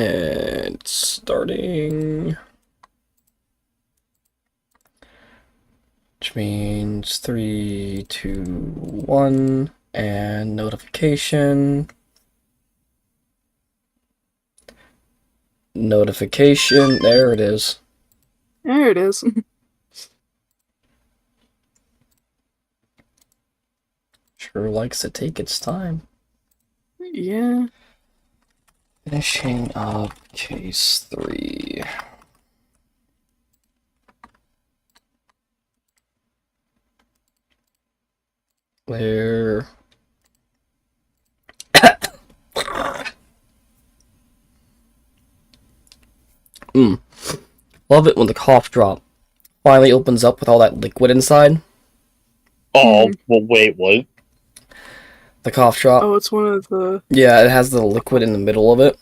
And it's starting. Which means 3, 2, 1, and notification. Notification, there it is. There it is. Sure likes to take its time. Yeah. Finishing up case 3. There. Love it when the cough drop finally opens up with all that liquid inside. Oh, well, wait, what? The cough drop. Oh, it's one of the... Yeah, it has the liquid in the middle of it.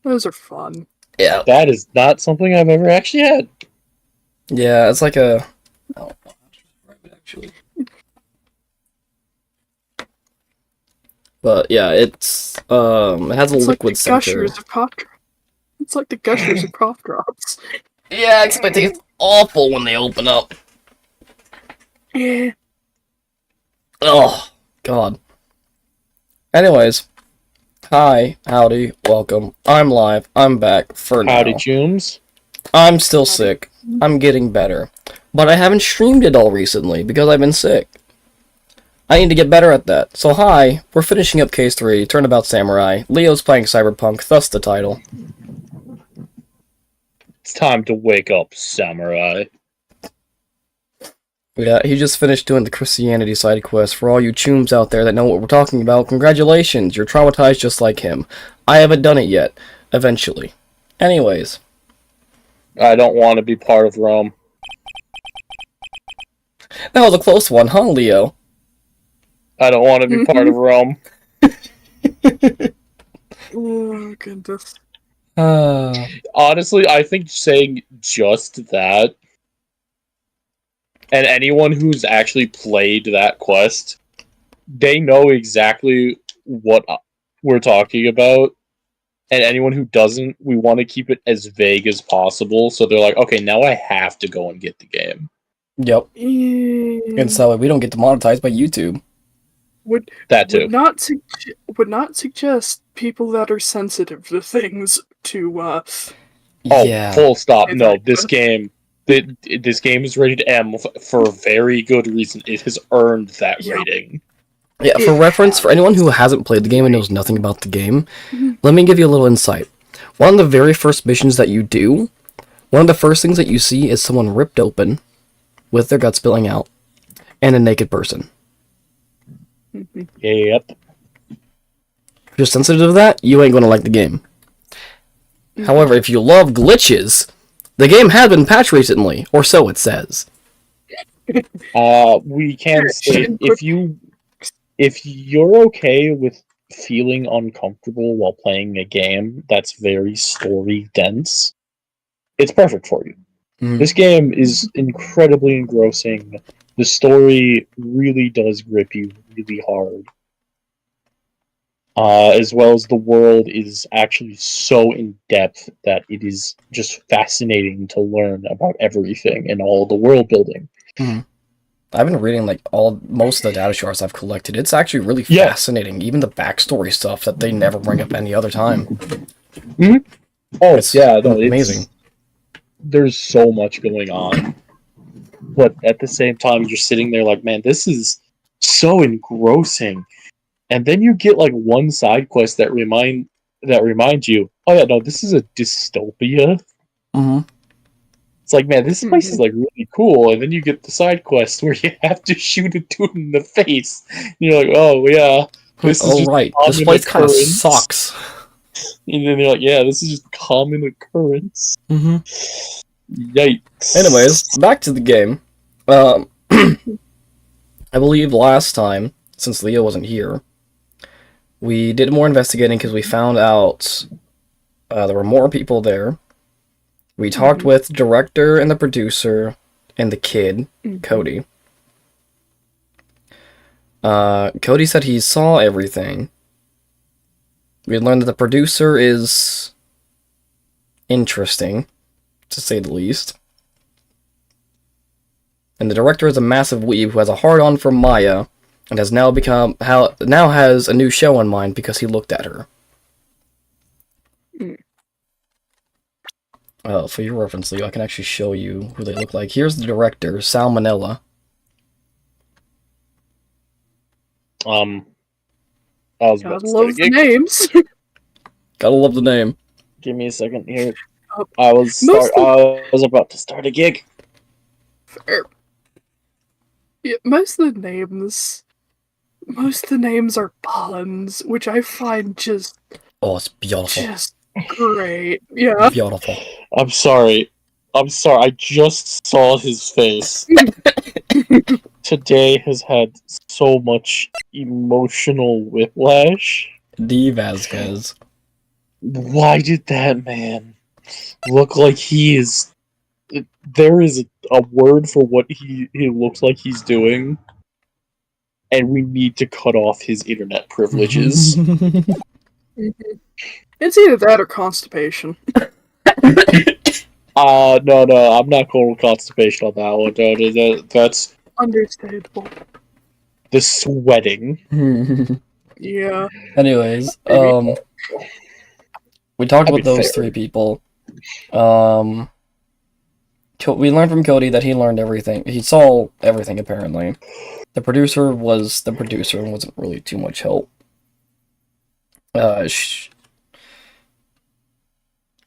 Those are fun. Yeah. That is not something I've ever actually had. Yeah, it's like a... Oh, actually. But yeah, it has a liquid like the center. gushers of cough drops. It's like the gushers of cough drops. Yeah, except it tastes awful when they open up. Yeah. Oh, God. Anyways. Hi, howdy, welcome. I'm live. I'm back for now. Howdy, Jooms. I'm still sick. I'm getting better. But I haven't streamed it all recently because I've been sick. I need to get better at that. So hi, we're finishing up Case 3, Turnabout Samurai. Leo's playing Cyberpunk, thus the title. It's time to wake up, samurai. Yeah, he just finished doing the Christianity side quest. For all you chooms out there that know what we're talking about, congratulations, you're traumatized just like him. I haven't done it yet. Eventually. Anyways. I don't want to be part of Rome. That was a close one, huh, Leo? I don't want to be part of Rome. Oh, goodness. Honestly, I think saying just that, and anyone who's actually played that quest, they know exactly what we're talking about. And anyone who doesn't, we want to keep it as vague as possible. So they're like, okay, now I have to go and get the game. Yep. Yeah. And so we don't get demonetized by YouTube. That too. Would not suggest people that are sensitive to things to Yeah. Full stop. No, this game is rated M for very good reason. It has earned that rating. Yeah, for reference, for anyone who hasn't played the game and knows nothing about the game, let me give you a little insight. One of the very first missions that you do, one of the first things that you see is someone ripped open, with their guts spilling out, and a naked person. Yep. If you're sensitive to that, you ain't gonna like the game. However, if you love glitches, the game has been patched recently, or so it says. We can say if you're okay with feeling uncomfortable while playing a game that's very story dense, it's perfect for you. This game is incredibly engrossing. The story really does grip you really hard. As well as the world is actually so in-depth that it is just fascinating to learn about everything and all the world building. I've been reading most of the data shards I've collected. It's actually really fascinating, even the backstory stuff that they never bring up any other time. Oh, it's amazing. There's so much going on. But at the same time, you're sitting there like, man, this is so engrossing. And then you get one side quest that reminds you, oh yeah, no, this is a dystopia. It's like, man, this place is really cool. And then you get the side quest where you have to shoot a dude in the face. And you're like, oh yeah, this is just right. This place kind of sucks. And then you're like, yeah, this is just common occurrence. Yikes. Anyways, back to the game. I believe last time, since Leo wasn't here, we did more investigating because we found out there were more people there. We talked with the director and the producer and the kid, Cody. Cody said he saw everything. We learned that the producer is interesting, to say the least. And the director is a massive weeb who has a hard-on for Maya, and has now has a new show in mind because he looked at her. For your reference, Leo, I can actually show you who they look like. Here's the director, Salmonella. I was about God to start a love the gig. names. Gotta love the name. Give me a second here. Oh, I was about to start a gig. Fair. Yeah, most of the names are puns, which I find just Oh, it's beautiful. great. Yeah. Beautiful. I'm sorry. I just saw his face. Today has had so much emotional whiplash. D. Vasquez. Why did that man look like he is... There is a word for what he looks like he's doing, and we need to cut off his internet privileges. It's either that or constipation. No, I'm not going with constipation on that one. No, that's Understandable. the sweating. Yeah. Anyways, we talked about those three people. We learned from Cody that he learned everything. He saw everything, apparently. The producer was the producer and wasn't really too much help. We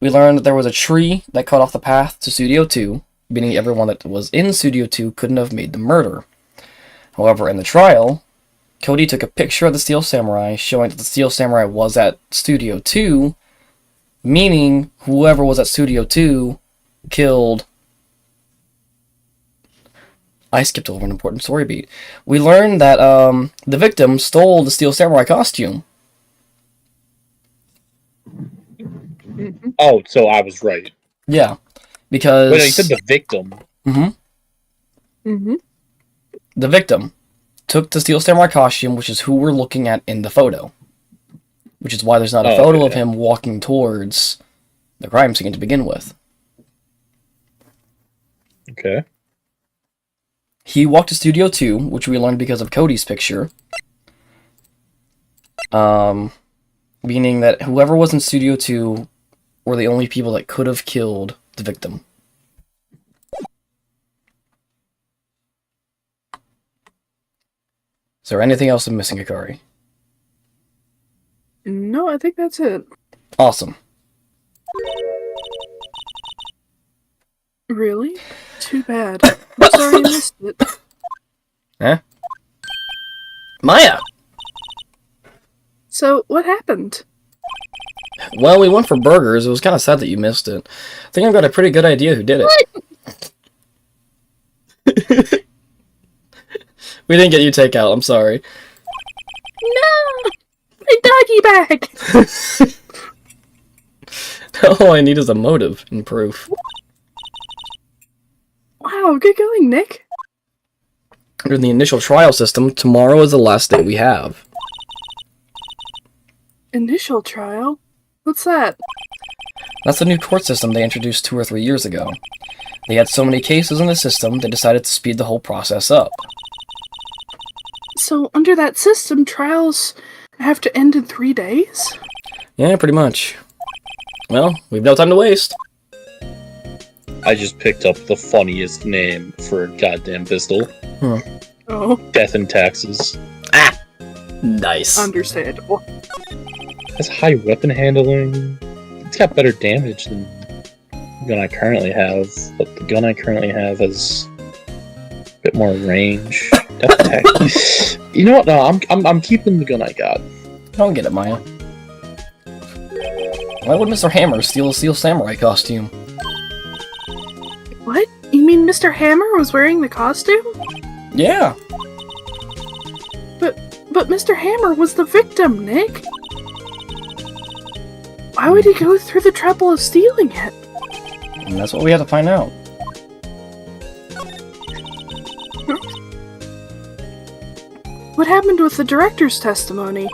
learned that there was a tree that cut off the path to Studio 2, meaning everyone that was in Studio 2 couldn't have made the murder. However, in the trial, Cody took a picture of the Steel Samurai, showing that the Steel Samurai was at Studio 2, meaning whoever was at Studio 2 killed... I skipped over an important story beat. We learned that the victim stole the Steel Samurai costume. Oh, so I was right. Yeah, because... Wait, no, you said the victim. The victim took the Steel Samurai costume, which is who we're looking at in the photo. Which is why there's not a photo of him walking towards the crime scene to begin with. Okay. He walked to Studio 2, which we learned because of Cody's picture. Meaning that whoever was in Studio 2 were the only people that could have killed the victim. Is there anything else I'm missing, Akari? No, I think that's it. Awesome. Really? Too bad. I'm sorry I missed it. Huh? Maya! So, what happened? Well, we went for burgers. It was kind of sad that you missed it. I think I've got a pretty good idea who did it. We didn't get you takeout, I'm sorry. No! My doggy bag! All I need is a motive and proof. Wow, good going, Nick. Under the initial trial system, tomorrow is the last day we have. Initial trial? What's that? That's the new court system they introduced 2 or 3 years ago. They had so many cases in the system, they decided to speed the whole process up. So, under that system, trials have to end in 3 days? Yeah, pretty much. Well, we've no time to waste. I just picked up the funniest name for a goddamn pistol. Oh. Death and Taxes. Ah! Nice. Understandable. Has high weapon handling. It's got better damage than the gun I currently have, but the gun I currently have has a bit more range. Death and Taxes. You know what? No, I'm keeping the gun I got. I don't get it, Maya. Why would Mr. Hammer steal a Steel Samurai costume? What? You mean Mr. Hammer was wearing the costume? Yeah. But Mr. Hammer was the victim, Nick. Why would he go through the trouble of stealing it? And that's what we have to find out. What happened with the director's testimony?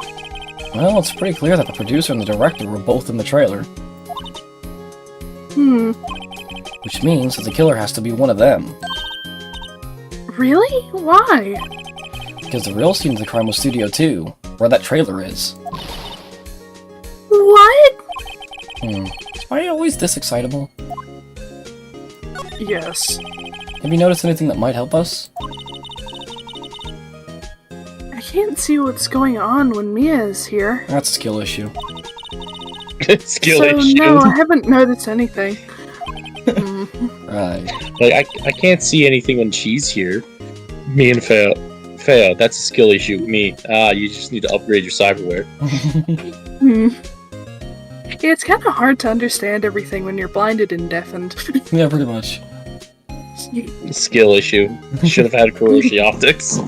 Well, it's pretty clear that the producer and the director were both in the trailer. Which means that the killer has to be one of them. Really? Why? Because the real scene of the crime was Studio 2, where that trailer is. What? Is Wright always this excitable? Yes. Have you noticed anything that might help us? I can't see what's going on when Mia is here. That's a skill issue. Skill So, issue. no, I haven't noticed anything. Right. Like, I can't see anything when she's here. Me and Feo, that's a skill issue. Me, you just need to upgrade your cyberware. Yeah, it's kind of hard to understand everything when you're blinded and deafened. Yeah, pretty much. Skill issue. Should have had Kuroshi optics.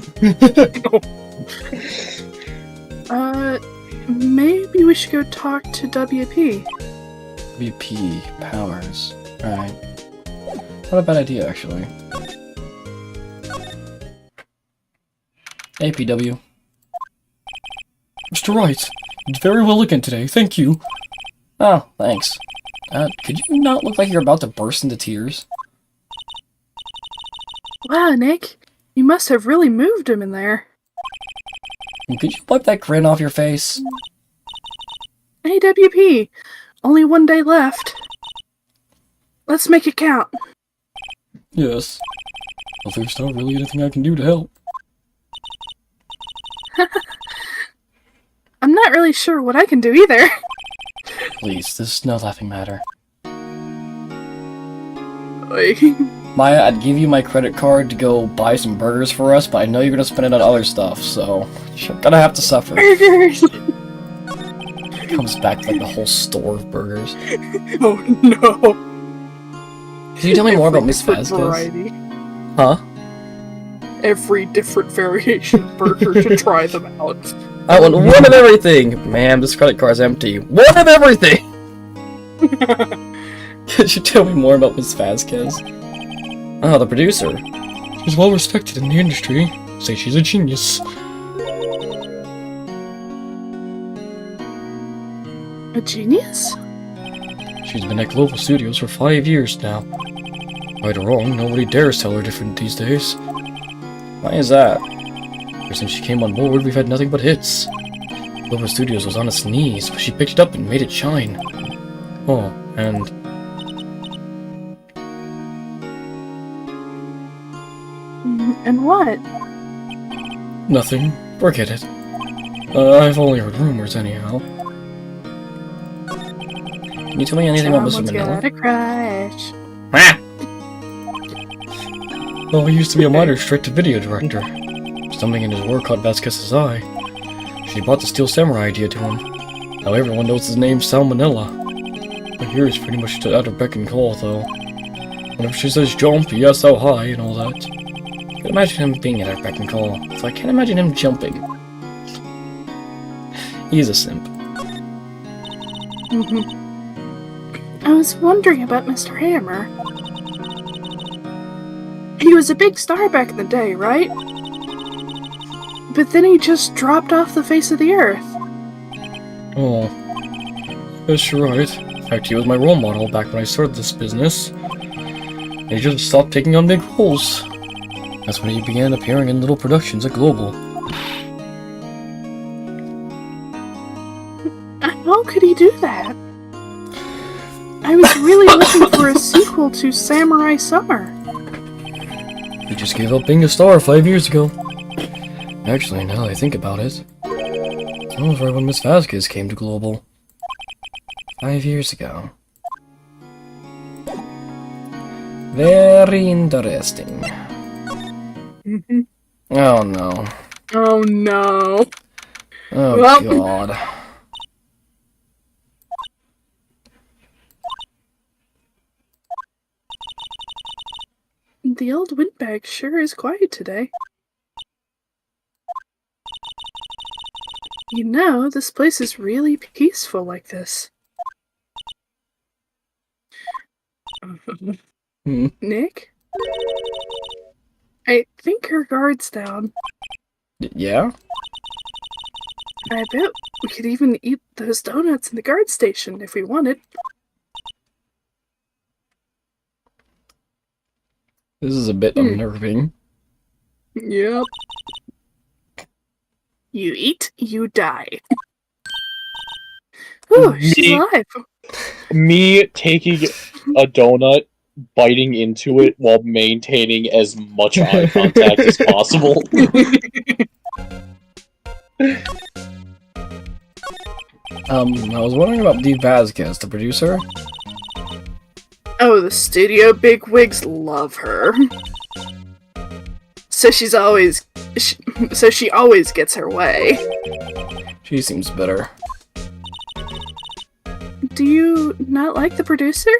Maybe we should go talk to WP. VP Powers. Alright. Not a bad idea, actually. Hey, PW. Mr. Wright, you did very well again today, thank you. Oh, thanks. Could you not look like you're about to burst into tears? Wow, Nick, you must have really moved him in there. And could you wipe that grin off your face? Hey, WP, only one day left. Let's make it count. Yes. Well, there's not really anything I can do to help. I'm not really sure what I can do either. Please, this is no laughing matter. Like, Maya, I'd give you my credit card to go buy some burgers for us, but I know you're gonna spend it on other stuff, so you're gonna have to suffer. burgers! Comes back to like the whole store of burgers. Oh no. Can you tell me more about Miss Different Vasquez? variety. Huh? Every different variation of burger to try them out. I want one of everything! Ma'am, this credit card's empty. One of everything! Could you tell me more about Miss Vasquez? Oh, the producer. She's well respected in the industry. Say she's a genius. A genius? She's been at Global Studios for 5 years now. Right or wrong, nobody dares tell her different these days. Why is that? Ever since she came on board, we've had nothing but hits. Global Studios was on its knees, but she picked it up and made it shine. Oh, and... And what? nothing. Forget it. I've only heard rumors anyhow. Can you tell me anything about Mr. Someone's Manila? got a crush. Ah! Well, he used to be a minor straight-to-video director. Something in his work caught Vasquez's eye. She brought the Steel Samurai idea to him. Now everyone knows his name's Salmonella. I hear he's pretty much at her beck and call, though. Whenever she says jump, yes, how high, and all that. I can imagine him being at her beck and call, so I can't imagine him jumping. He's a simp. I was wondering about Mr. Hammer. He was a big star back in the day, right? But then he just dropped off the face of the earth. Oh. Yes, you're right. In fact, he was my role model back when I started this business. And he just stopped taking on big roles. That's when he began appearing in little productions at Global. How could he do that? I was really looking for a sequel to Samurai Summer. He just gave up being a star 5 years ago. Actually, now that I think about it, that was right when Miss Vasquez came to Global. 5 years ago. Very interesting. Oh no. Oh no. Oh Well. god. The old windbag sure is quiet today. You know, this place is really peaceful like this. Nick? I think her guard's down. Yeah? I bet We could even eat those donuts in the guard station if we wanted. This is a bit unnerving. Yep. You eat, you die. Whew, she's alive. Me taking a donut, biting into it while maintaining as much eye contact as possible. I was wondering about Dee Vasquez, the producer. Oh, the studio bigwigs love her. So she always gets her way. She seems bitter. Do you not like the producer?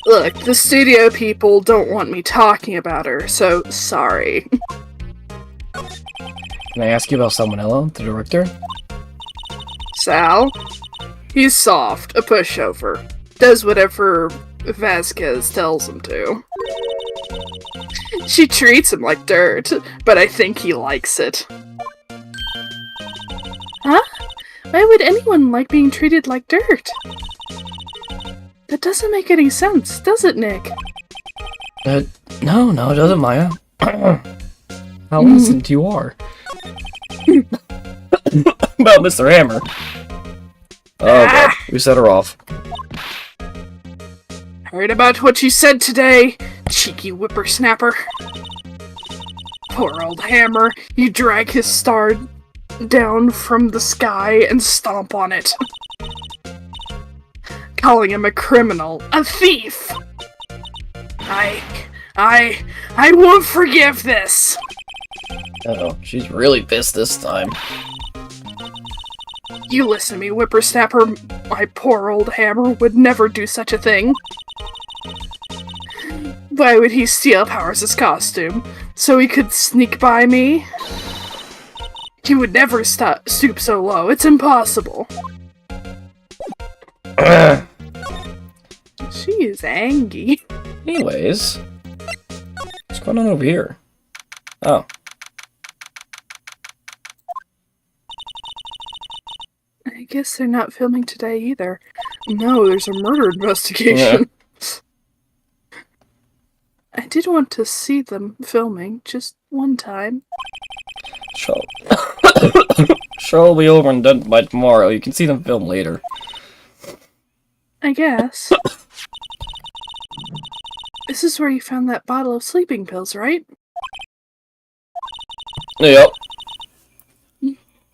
Look, the studio people don't want me talking about her, so sorry. Can I ask you about Salmonella, the director? Sal? He's soft, a pushover. Does whatever Vasquez tells him to. She treats him like dirt, but I think he likes it. Huh? Why would anyone like being treated like dirt? That doesn't make any sense, does it, Nick? No, it doesn't, Maya. How innocent you are. About Mr. Hammer. Oh, God. We set her off. Heard about what you said today, cheeky whippersnapper. Poor old Hammer, you drag his star down from the sky and stomp on it. Calling him a criminal, a thief! I won't forgive this! Uh-oh, she's really pissed this time. You listen to me, whippersnapper. My poor old Hammer would never do such a thing. Why would he steal Powers' costume? So he could sneak by me? He would never stoop so low. It's impossible. She is angry. Anyways, what's going on over here? Oh. I guess they're not filming today either. No, there's a murder investigation. Yeah. I did want to see them filming, just one time. Show will be over and done by tomorrow. You can see them film later. I guess. This is where you found that bottle of sleeping pills, right? Yep.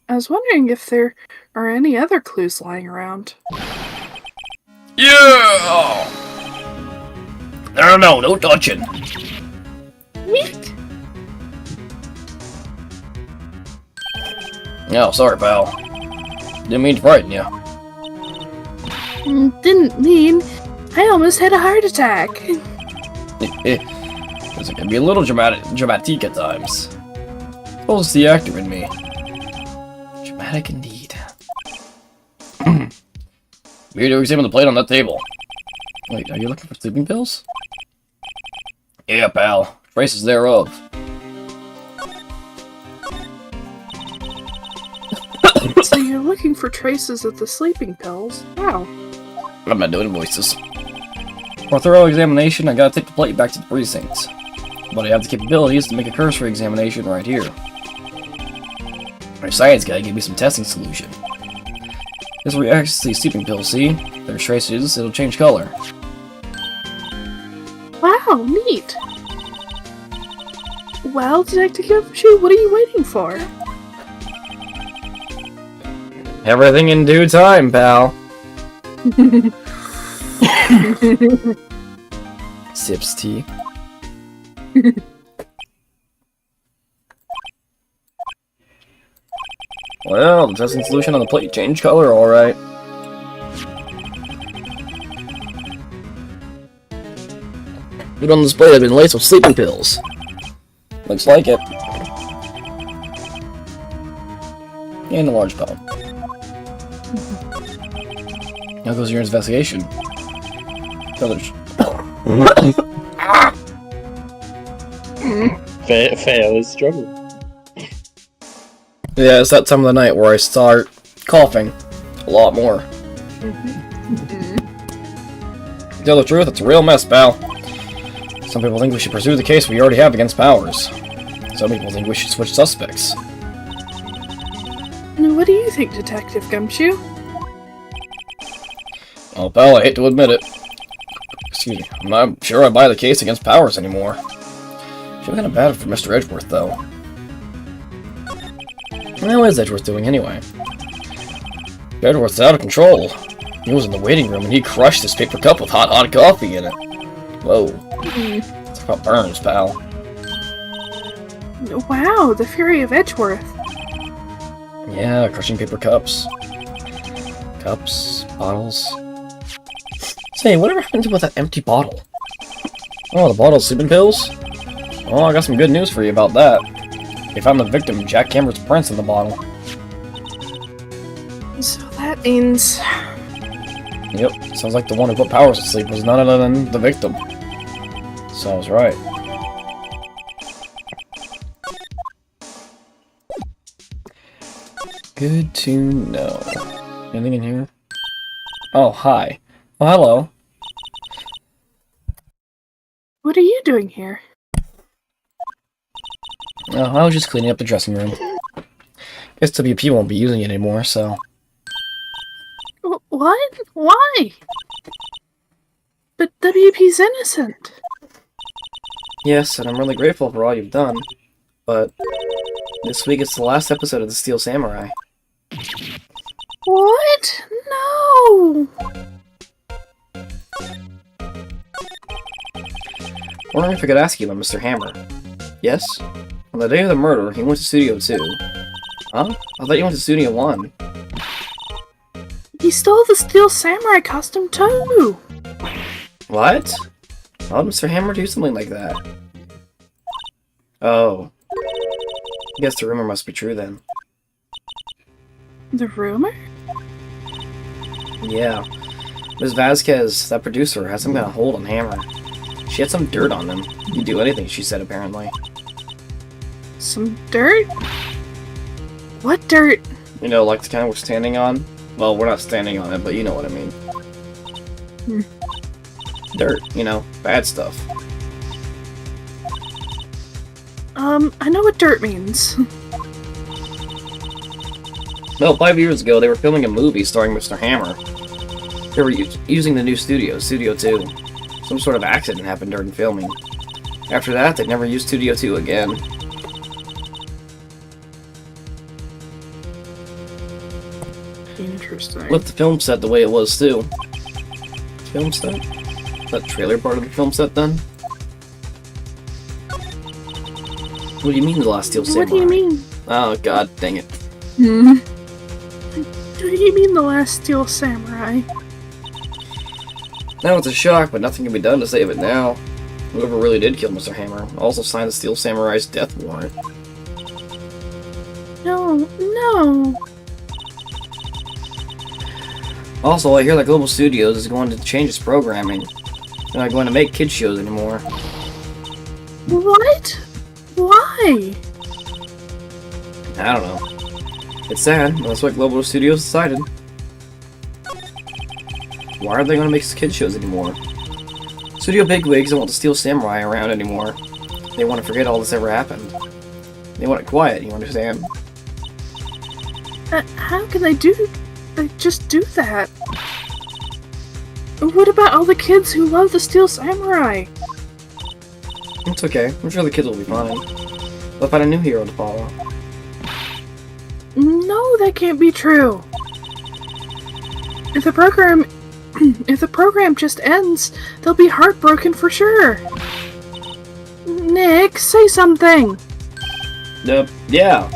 I was wondering if there are any other clues lying around. Yeah! No touching. Neat. Oh, sorry, pal. Didn't mean to frighten you. Didn't mean. I almost had a heart attack. Because it can be a little dramatic at times. Suppose it's the actor in me. Dramatic indeed. We need to examine the plate on that table. Wait, are you looking for sleeping pills? Yeah, pal. Traces thereof. So you're looking for traces of the sleeping pills? Wow. I'm not doing voices. For a thorough examination, I gotta take the plate back to the precinct. But I have the capabilities to make a cursory examination right here. My science guy gave me some testing solution. This reacts to these sleeping pills, see? There's traces, it'll change color. Wow, neat. Well, Detective Gumshoe, what are you waiting for? Everything in due time, pal. Sips tea. Well, the testing solution on the plate changed color, alright. Food on the display had been laced with sleeping pills. Looks like it. And a large pound. How goes your investigation? Feo is struggling. Yeah, it's that time of the night where I start coughing a lot more. To tell the truth, it's a real mess, pal. Some people think we should pursue the case we already have against Powers. Some people think we should switch suspects. What do you think, Detective Gumshoe? Well, pal, I hate to admit it. Excuse me. I'm not sure I buy the case against Powers anymore. Feel kind of bad for Mr. Edgeworth, though. How is Edgeworth doing, anyway? Edgeworth's out of control. He was in the waiting room and he crushed this paper cup with hot coffee in it. Whoa. It's about burns, pal. Wow, the fury of Edgeworth. Yeah, crushing paper cups. Cups, bottles. Say, whatever happened with that empty bottle? Oh, the bottle of sleeping pills? Well, I got some good news for you about that. They found the victim, Jack Cameron's prints in the bottle. So that means... Yep, sounds like the one who put Powers to sleep was none other than the victim. So I was right. Good to know. Anything in here? Oh, hi. Oh, hello. What are you doing here? Oh, I was just cleaning up the dressing room. Guess WP won't be using it anymore, so... What? Why? But WP's innocent. Yes, and I'm really grateful for all you've done. But this week it's the last episode of the Steel Samurai. What? No! Wondering if I could ask you about Mr. Hammer. Yes? On the day of the murder, he went to Studio 2. Huh? I thought you went to Studio 1. He stole the Steel Samurai costume too! What? Why would Mr. Hammer do something like that? Oh. I guess the rumor must be true then. The rumor? Yeah. Ms. Vasquez, that producer, has some kind of hold on Hammer. She had some dirt on him. He'd do anything, she said, apparently. Some dirt? What dirt? You know, like the kind we're standing on? Well, we're not standing on it, but you know what I mean. Dirt, you know, bad stuff. I know what dirt means. Well, 5 years ago, they were filming a movie starring Mr. Hammer. They were using the new studio, Studio 2. Some sort of accident happened during filming. After that, they never used Studio 2 again. Interesting. Left the film set the way it was, too. Film set? That trailer part of the film set, then? What do you mean, The Last Steel Samurai? What do you mean? Oh, god dang it. What do you mean, The Last Steel Samurai? Now it's a shock, but nothing can be done to save it now. Whoever really did kill Mr. Hammer also signed the Steel Samurai's death warrant. No. Also, I hear that Global Studios is going to change its programming. They're not going to make kids shows anymore. What? Why? I don't know. It's sad, but that's what Global Studios decided. Why are they going to make kids shows anymore? Studio bigwigs don't want the Steel Samurai around anymore. They want to forget all this ever happened. They want it quiet, you understand? How can they just do that? What about all the kids who love the Steel Samurai? It's okay. I'm sure the kids will be fine. They'll find a new hero to follow. No, that can't be true. If the program just ends, they'll be heartbroken for sure. Nick, say something. Yeah.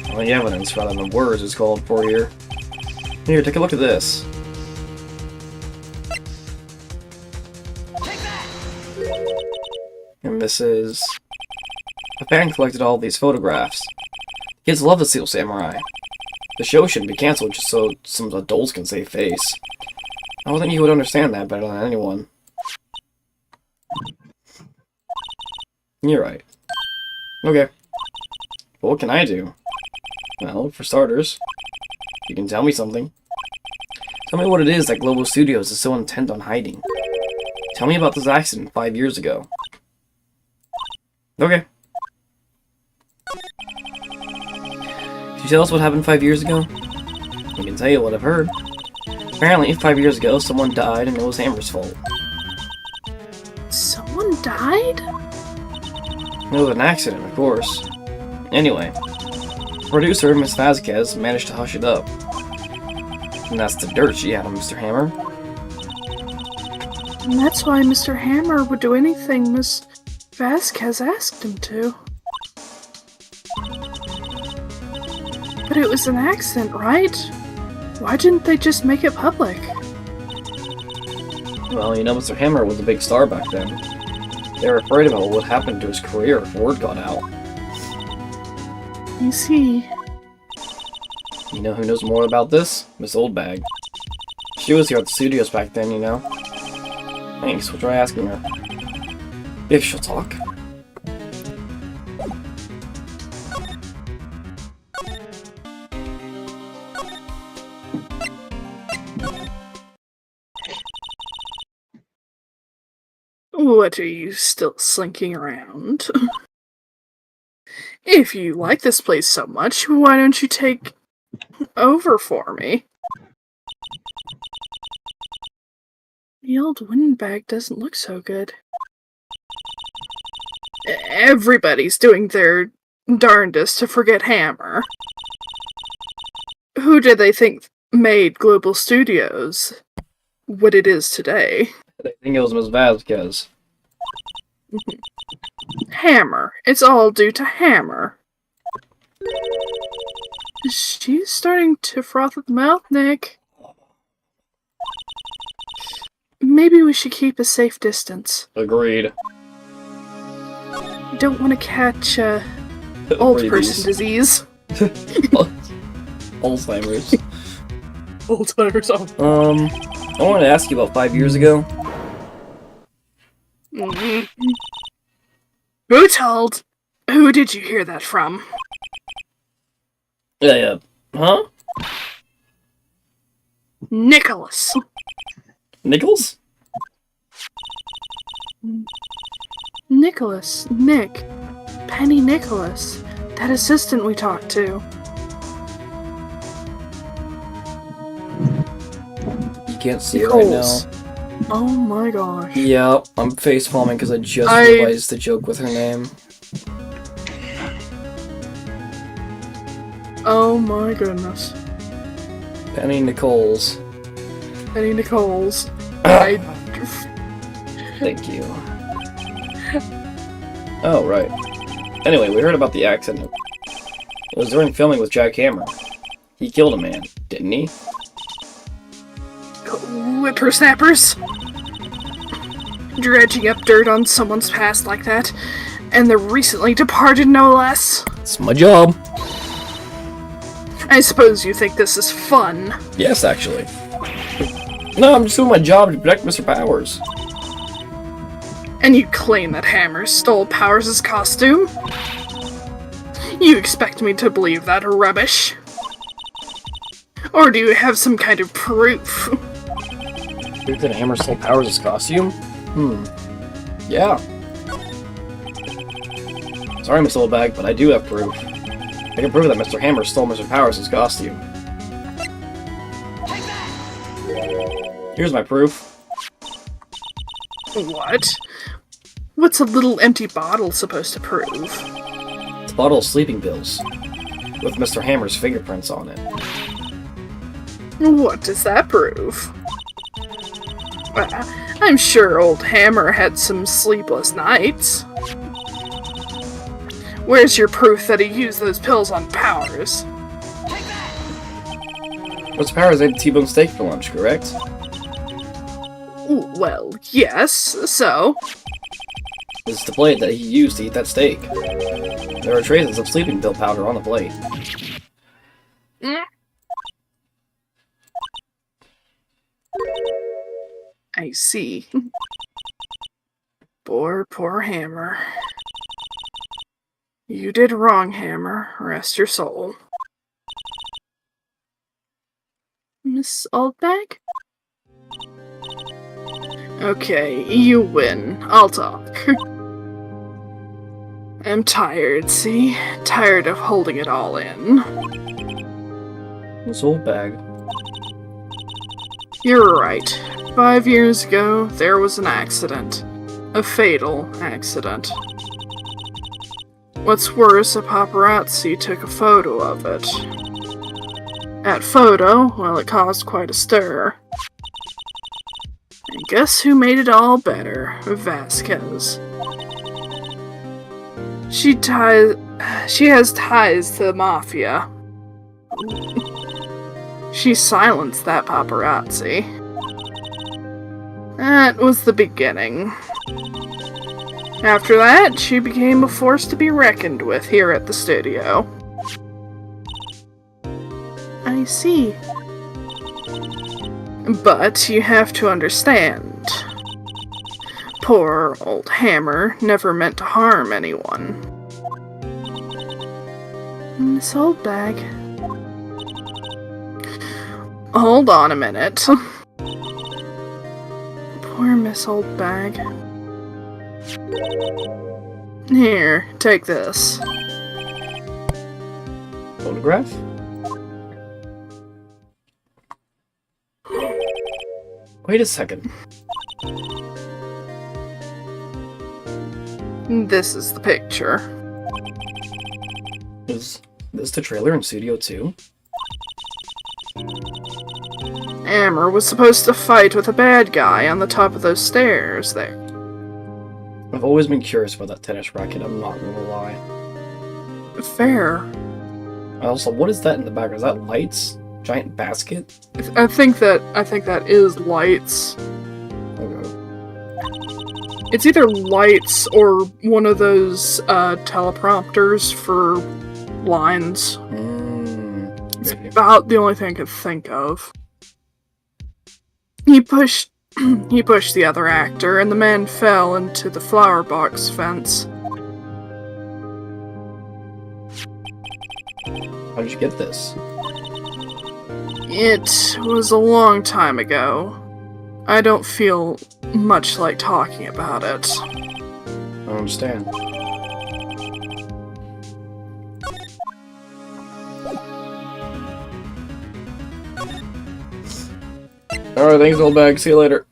Well, the evidence rather than words is called for here. Here, take a look at this. And this is... A fan collected all these photographs. Kids love the Steel Samurai. The show shouldn't be cancelled just so some adults can save face. I would think you would understand that better than anyone. You're right. Okay. But what can I do? Well, for starters, you can tell me something. Tell me what it is that Global Studios is so intent on hiding. Tell me about this accident 5 years ago. Okay. Could you tell us what happened 5 years ago? I can tell you what I've heard. Apparently, 5 years ago, someone died and it was Hammer's fault. Someone died? It was an accident, of course. Anyway, producer, Miss Vasquez, managed to hush it up. And that's the dirt she had on Mr. Hammer. And that's why Mr. Hammer would do anything Miss Vasquez asked him to. But it was an accident, right? Why didn't they just make it public? Well, you know, Mr. Hammer was a big star back then. They were afraid about what would happen to his career if word got out. You see. You know who knows more about this? Miss Oldbag. She was here at the studios back then, you know. Thanks, we'll try asking her. If she'll talk. What are you still slinking around? If you like this place so much, why don't you take over for me? The old windbag doesn't look so good. Everybody's doing their darndest to forget Hammer. Who did they think made Global Studios what it is today? I think it was Miss Vasquez. Hammer. It's all due to Hammer. She's starting to froth at the mouth, Nick. Maybe we should keep a safe distance. Agreed. You don't want to catch, old person disease. Alzheimer's. Alzheimer's. I wanted to ask you about 5 years ago. Who told? Who did you hear that from? Yeah. Huh? Nicholas. Nichols? Nicholas. Nick. Penny Nicholas. That assistant we talked to. You can't see it right now. Nichols. Oh my gosh. Yeah, I'm face palming because I just realized the joke with her name. Oh my goodness. Penny Nichols. Penny Nichols. I... Thank you. Oh, right. Anyway, we heard about the accident. It was during filming with Jack Hammer. He killed a man, didn't he? Whippersnappers. Dredging up dirt on someone's past like that. And the recently departed, no less. It's my job. I suppose you think this is fun. Yes, actually. No, I'm just doing my job to protect Mr. Powers. And you claim that Hammer stole Powers' costume? You expect me to believe that rubbish? Or do you have some kind of proof? Proof that Hammer stole Powers' costume? Yeah. Sorry, Miss Oldbag, but I do have proof. I can prove that Mr. Hammer stole Mr. Powers' costume. Here's my proof. What? What's a little empty bottle supposed to prove? It's a bottle of sleeping pills. With Mr. Hammer's fingerprints on it. What does that prove? Well, I'm sure old Hammer had some sleepless nights. Where's your proof that he used those pills on Powers? Mr. Powers ate a T-bone steak for lunch, correct? Well, yes, so? This is the plate that he used to eat that steak. There are traces of sleeping pill powder on the plate. I see. Poor Hammer. You did wrong, Hammer. Rest your soul. Miss Oldbag? Okay, you win. I'll talk. I'm tired, see? Tired of holding it all in. This old bag. You're right. 5 years ago, there was an accident. A fatal accident. What's worse, a paparazzi took a photo of it. That photo, well, it caused quite a stir. And guess who made it all better? Vasquez. She has ties to the mafia. She silenced that paparazzi. That was the beginning. After that, she became a force to be reckoned with here at the studio. I see. But you have to understand. Poor old Hammer never meant to harm anyone. Miss Oldbag. Hold on a minute. Poor Miss Oldbag. Here, take this. Photograph? Wait a second. This is the picture. Is this the trailer in Studio 2? Hammer was supposed to fight with a bad guy on the top of those stairs there. I've always been curious about that tennis racket, I'm not gonna lie. Fair. Also, what is that in the back? Is that lights? Giant basket? I think that is lights. Okay. It's either lights or one of those teleprompters for lines. It's about the only thing I could think of. He pushed the other actor, and the man fell into the flower box fence. How did you get this? It was a long time ago. I don't feel much like talking about it. I don't understand. Alright, thanks, old bag. See you later.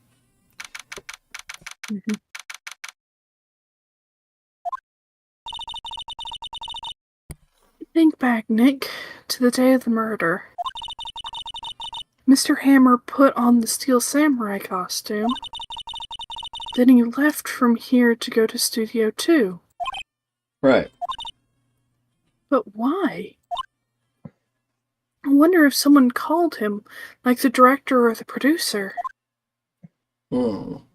Think back, Nick, to the day of the murder. Mr. Hammer put on the Steel Samurai costume. Then he left from here to go to Studio 2. Right. But why? I wonder if someone called him, like the director or the producer. You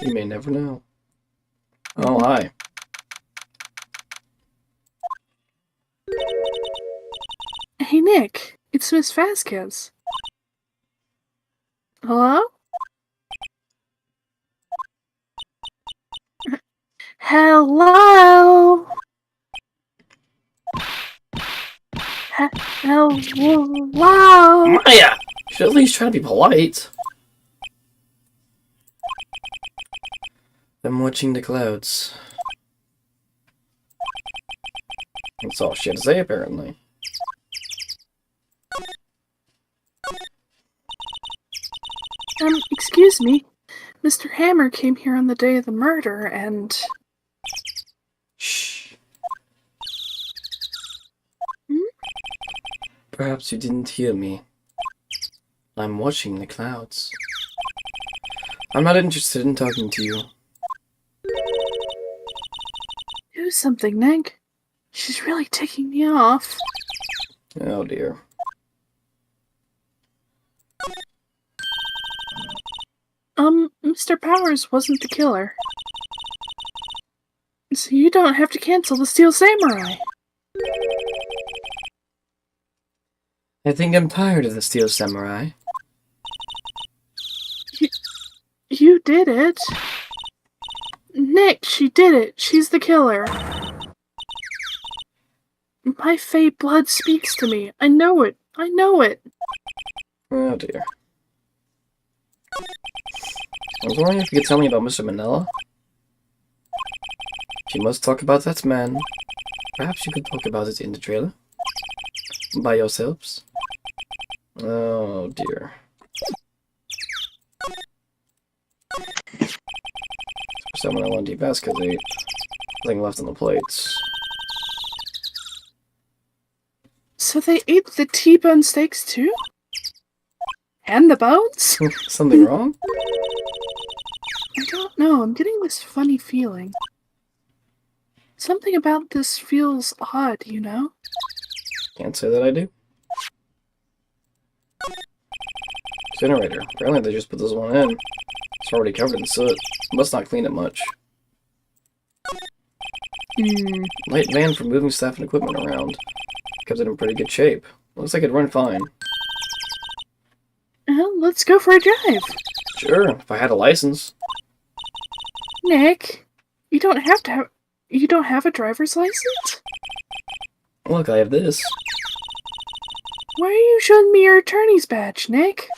may never know. Oh, hi. Hey, Nick. It's Miss Vasquez. Hello? Hello? Hello? Maya! You should at least try to be polite. I'm watching the clouds. That's all she had to say, apparently. Excuse me. Mr. Hammer came here on the day of the murder, and... Shh. Perhaps you didn't hear me. I'm watching the clouds. I'm not interested in talking to you. Do something, Nick. She's really ticking me off. Oh dear. Mr. Powers wasn't the killer. So you don't have to cancel the Steel Samurai. I think I'm tired of the Steel Samurai. You did it. Nick, she did it. She's the killer. My Fey blood speaks to me. I know it. I know it. Oh dear. I was wondering if you could tell me about Mr. Manila. If you must talk about that man, perhaps you could talk about it in the trailer? By yourselves? Oh dear. Someone I want to basket ate. Nothing left on the plates. So they ate the T-bone steaks too? And the bones? Something wrong? I don't know. I'm getting this funny feeling. Something about this feels odd, you know? Can't say that I do. Generator. Apparently they just put this one in. It's already covered in soot. Must not clean it much. Light van for moving staff and equipment around. Kept it in pretty good shape. Looks like it'd run fine. Let's go for a drive. Sure, if I had a license. Nick, you don't have a driver's license? Look, I have this. Why are you showing me your attorney's badge, Nick?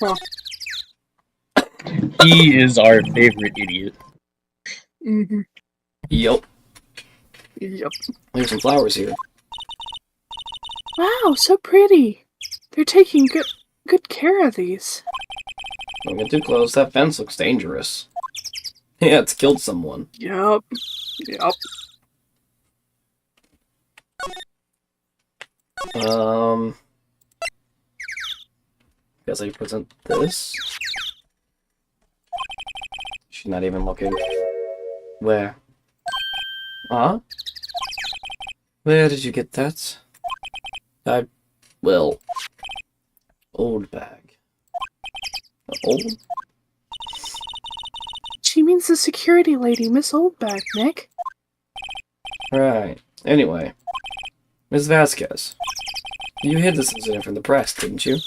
Huh. He is our favorite idiot. Mm-hmm. Yup. Yep. There's some flowers here. Wow, so pretty. They're taking good care of these. Don't get too close, that fence looks dangerous. Yeah, it's killed someone. Yep. Guess I present this. She's not even looking. Where? Huh? Where did you get that? Well, old bag. Old? She means the security lady, Miss Oldback, Nick. Right. Anyway, Ms. Vasquez, you hid this incident from the press, didn't you?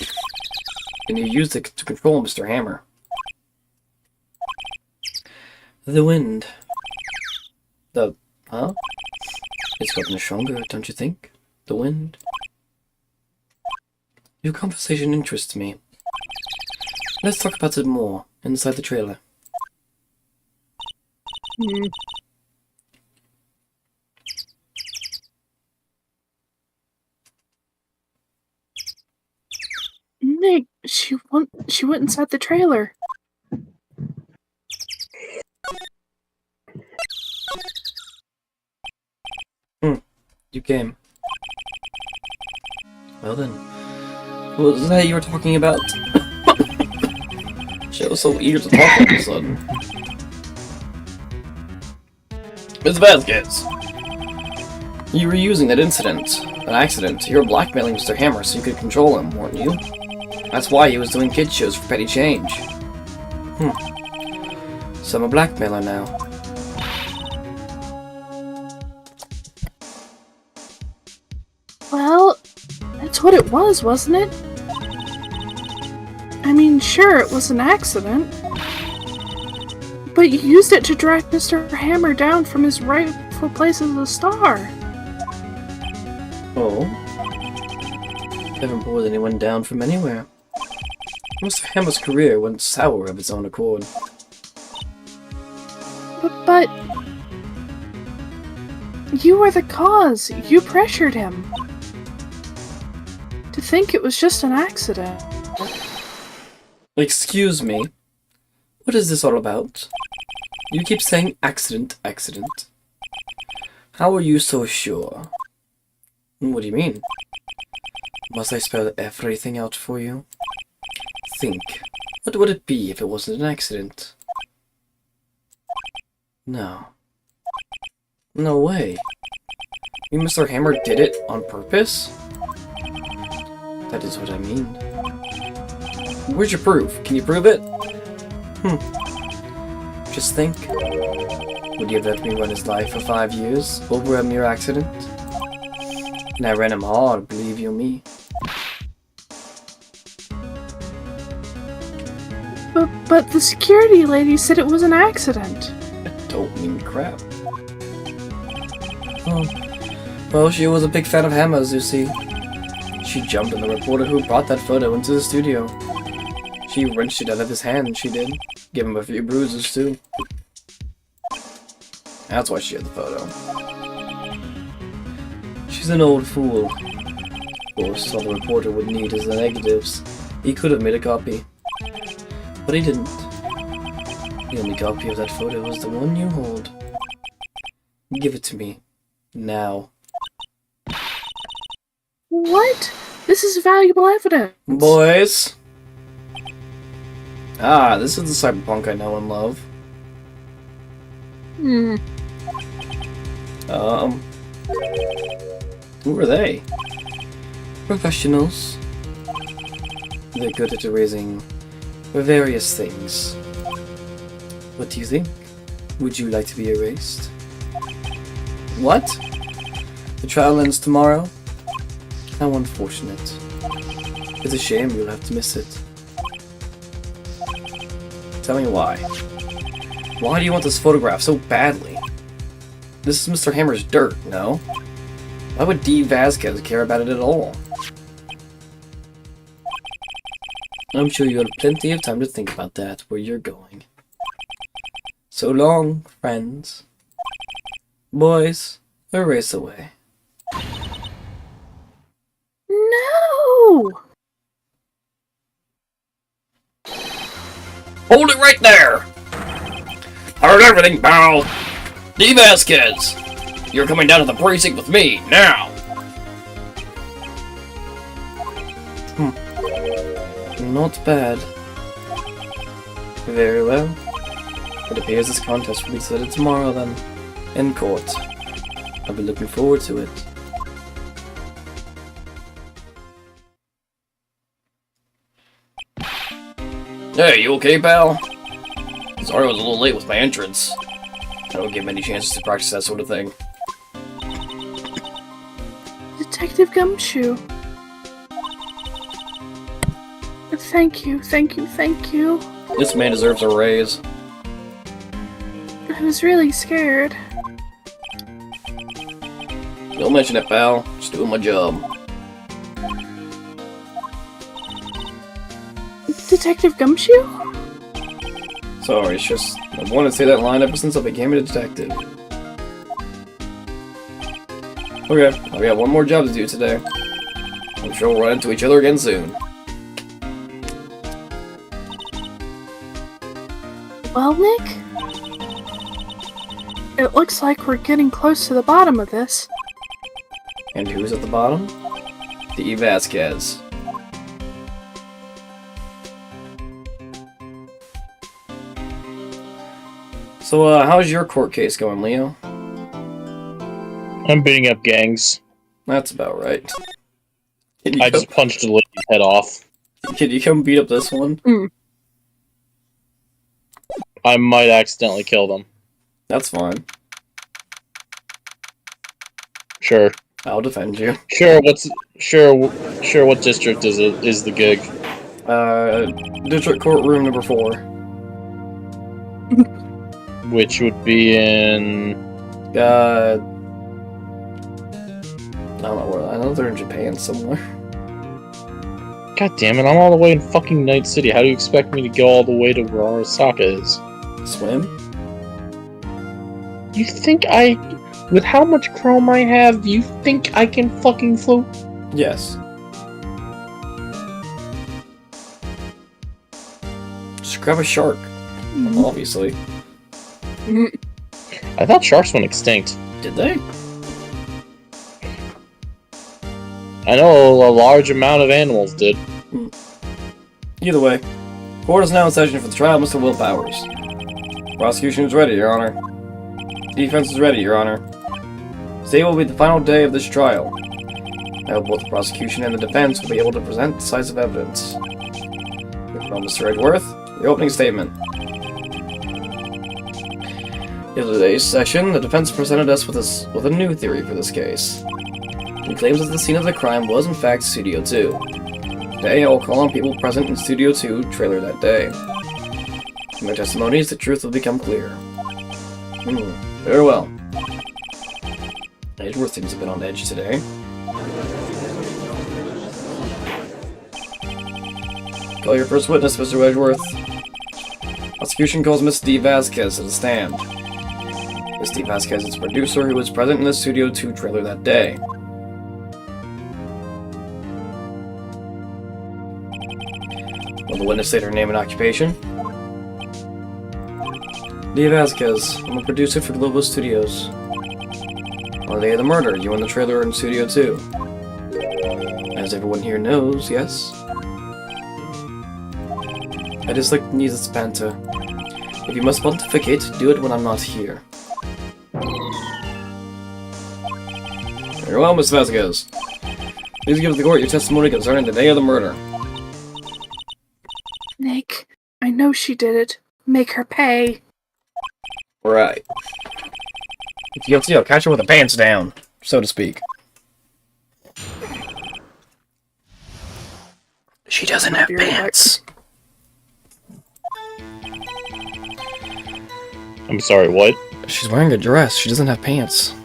And you used it to control Mr. Hammer. The wind. Huh? It's gotten stronger, don't you think? The wind? Your conversation interests me. Let's talk about it more inside the trailer. Nick, she went inside the trailer. You came. Well then, what was that you were talking about? She was so eager to talk all of a sudden. Ms. Vasquez! You were using that incident, an accident. You were blackmailing Mr. Hammer so you could control him, weren't you? That's why he was doing kid shows for petty change. So I'm a blackmailer now. Well, that's what it was, wasn't it? I mean, sure, it was an accident. But you used it to drag Mr. Hammer down from his rightful place as a star. Oh? Haven't pulled anyone down from anywhere. Mr. Hammer's career went sour of its own accord. But you were the cause. You pressured him. To think it was just an accident. Excuse me? What is this all about? You keep saying accident, accident. How are you so sure? What do you mean? Must I spell everything out for you? Think. What would it be if it wasn't an accident? No. No way. You Mr. Hammer did it on purpose? That is what I mean. Where's your proof? Can you prove it? Just think. Would you have let me run his life for 5 years over a mere accident? And I ran him hard, believe you me. But the security lady said it was an accident. I don't mean crap. Well, she was a big fan of hammers, you see. She jumped on the reporter who brought that photo into the studio. She wrenched it out of his hand, she did. Give him a few bruises, too. That's why she had the photo. She's an old fool. Of course, all the reporter would need is the negatives. He could have made a copy. But he didn't. The only copy of that photo is the one you hold. Give it to me. Now. What? This is valuable evidence. Boys! Ah, this is the cyberpunk I know and love. Who are they? Professionals. They're good at erasing various things. What do you think? Would you like to be erased? What? The trial ends tomorrow? How unfortunate. It's a shame you'll have to miss it. Tell me why. Why do you want this photograph so badly? This is Mr. Hammer's dirt, no? Why would D. Vasquez care about it at all? I'm sure you have plenty of time to think about that, where you're going. So long, friends. Boys, erase away. No! Hold it right there! I heard everything, pal! D. Vasquez! You're coming down to the precinct with me, now! Not bad. Very well. It appears this contest will be decided tomorrow, then. In court. I'll be looking forward to it. Hey, you okay, pal? Sorry I was a little late with my entrance. I don't get many chances to practice that sort of thing. Detective Gumshoe. Thank you, thank you, thank you. This man deserves a raise. I was really scared. Don't mention it, pal. Just doing my job. Detective Gumshoe? Sorry, it's just I've wanted to say that line ever since I became a detective. Okay, we got one more job to do today. I'm sure we'll run into each other again soon. Well, Nick? It looks like we're getting close to the bottom of this. And who's at the bottom? D. Vasquez. So, how's your court case going, Leo? I'm beating up gangs. That's about right. I just punched a lady's head off. Can you come beat up this one? I might accidentally kill them. That's fine. Sure. I'll defend you. Sure. What district is the gig? District Courtroom number 4. Which would be in. I don't know where. I know they're in Japan somewhere. God damn it! I'm all the way in fucking Night City. How do you expect me to go all the way to where Arasaka is? Swim? You think with how much chrome I have, do you think I can fucking float? Yes. Just grab a shark. Obviously. I thought sharks went extinct. Did they? I know a large amount of animals did. Either way, court is now in session for the trial of Mr. Will Powers. Prosecution is ready, Your Honor. Defense is ready, Your Honor. Today will be the final day of this trial. I hope both the prosecution and the defense will be able to present decisive evidence. Well, Mr. Edgeworth, your opening statement. In today's session, the defense presented us with a new theory for this case. It claims that the scene of the crime was in fact Studio 2. Today, I will call on people present in Studio 2 trailer that day. From their testimonies, the truth will become clear. Very well. Edgeworth seems a bit on edge today. Call your first witness, Mr. Edgeworth. Prosecution calls Miss D. Vasquez to the stand. Miss D. Vasquez is a producer who was present in the Studio 2 trailer that day. Will the witness state her name and occupation? D. Vasquez, I'm a producer for Global Studios. On the day of the murder, you were in the trailer in Studio 2. As everyone here knows, yes? I dislike the need of banter. If you must pontificate, do it when I'm not here. Very well, Miss Vasquez. Please give the court your testimony concerning the day of the murder. Nick, I know she did it. Make her pay. Right. If guilty, I'll catch her with her pants down, so to speak. She doesn't have pants. I'm sorry, what? She's wearing a dress. She doesn't have pants.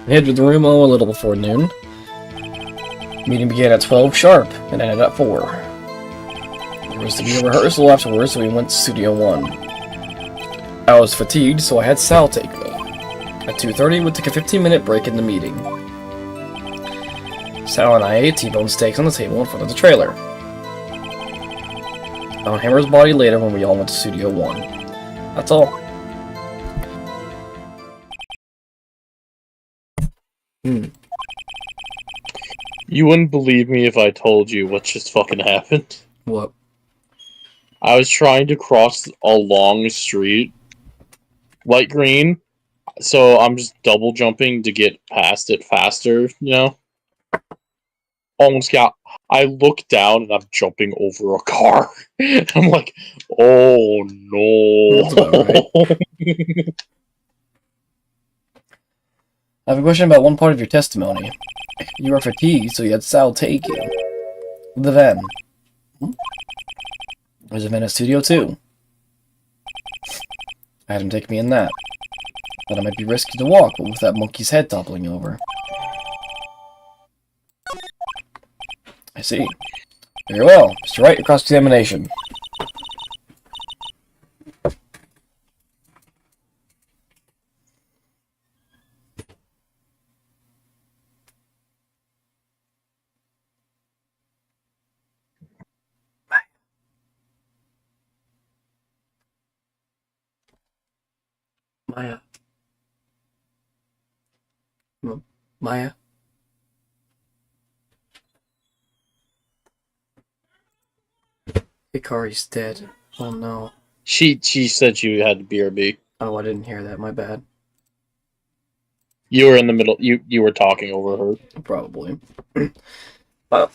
I entered the room a little before noon. Meeting began at 12 sharp and ended at 4. There was to be a rehearsal afterwards, so we went to Studio 1. I was fatigued, so I had Sal take me. At 2:30, we took a 15-minute break in the meeting. Sal and I ate T-bone steaks on the table in front of the trailer. I found Hammer's body later when we all went to Studio 1. That's all. You wouldn't believe me if I told you what just fucking happened. What? I was trying to cross a long street, light green, so I'm just double jumping to get past it faster, you know? Almost got... I look down and I'm jumping over a car. I'm like, oh no. That's about right. I have a question about one part of your testimony. You were fatigued, so you had Sal take you. The van. There's a van at Studio 2. I had him take me in that. Thought it might be risky to walk, but with that monkey's head toppling over. I see. Very well. Mr. Wright, your cross-examination. Maya. Maya? Hikari's dead. Oh no. She said you had to BRB. Oh, I didn't hear that. My bad. You were in the middle. You were talking over her. Probably. Battle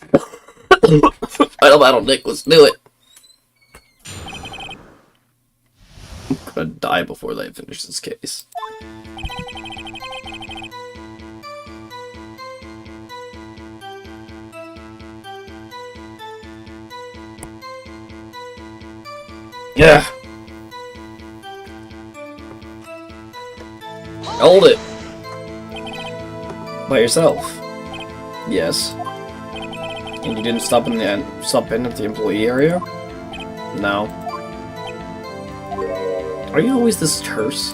Nick, let's do it. I'm gonna die before they finish this case. Yeah. Hold it. By yourself. Yes. And you didn't stop in at the employee area? No. Are you always this terse?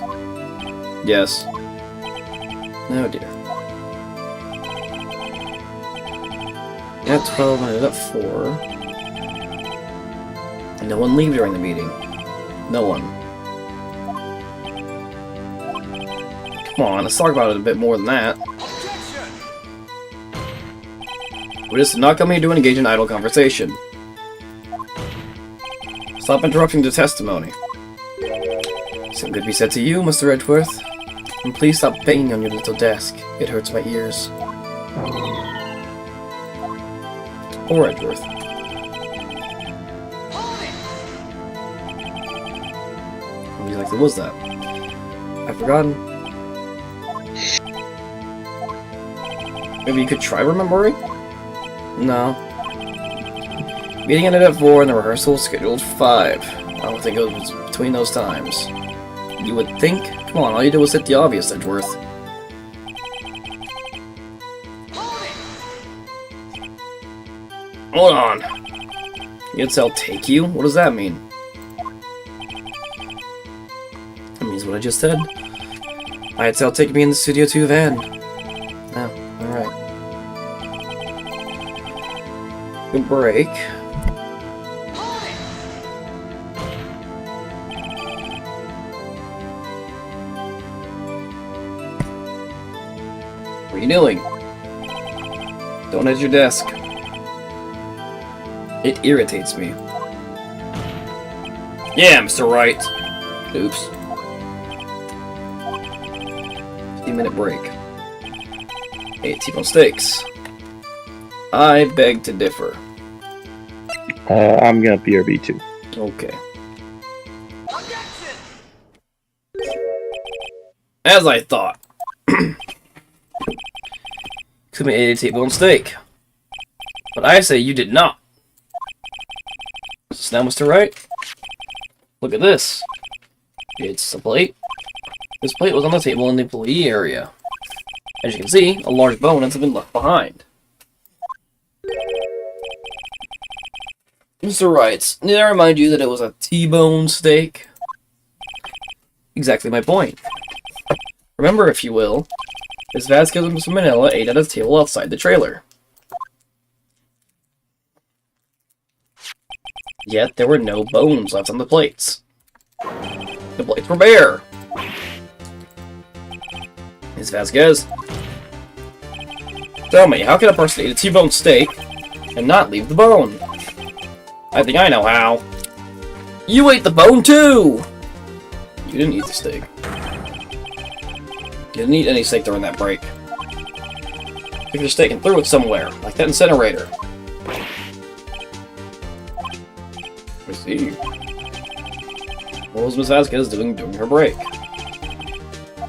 Yes. Oh dear. At 12, I ended at 4. And no one leave during the meeting. No one. Come on, let's talk about it a bit more than that. Witness did not come here to engage in idle conversation. Stop interrupting the testimony. Something could be said to you, Mr. Edgeworth. And please stop banging on your little desk. It hurts my ears. Or Edgeworth. How exactly was that? I've forgotten. Maybe you could try remembering? No. Meeting ended at 4 and the rehearsal was scheduled for 5. don't think it was between those times. You would think? Come on, all you did was hit the obvious, Edgeworth. Hold on. It's I'll take you? What does that mean? That means what I just said. Alright, so I'll take me in the Studio 2 van. Oh, alright. Good break. What are you doing? Don't hit your desk. It irritates me. Yeah, Mr. Wright. Oops. 15-minute break. 8 T-bone steaks. I beg to differ. I'm gonna BRB too. Okay. As I thought. Could be 8 T-bone steak. But I say you did not. So now, Mr. Wright, look at this. It's a plate. This plate was on the table in the employee area. As you can see, a large bone has been left behind. Mr. Wright, did I remind you that it was a T-bone steak? Exactly my point. Remember, if you will, Miss Vasquez and Mr. Manila ate at a table outside the trailer. Yet there were no bones left on the plates. The plates were bare. Miss Vasquez, tell me, how can a person eat a T-bone steak and not leave the bone? I think I know how. You ate the bone too! You didn't eat the steak. You didn't eat any steak during that break. Took your steak and threw it somewhere, like that incinerator. I see. What was Miss Vasquez doing during her break?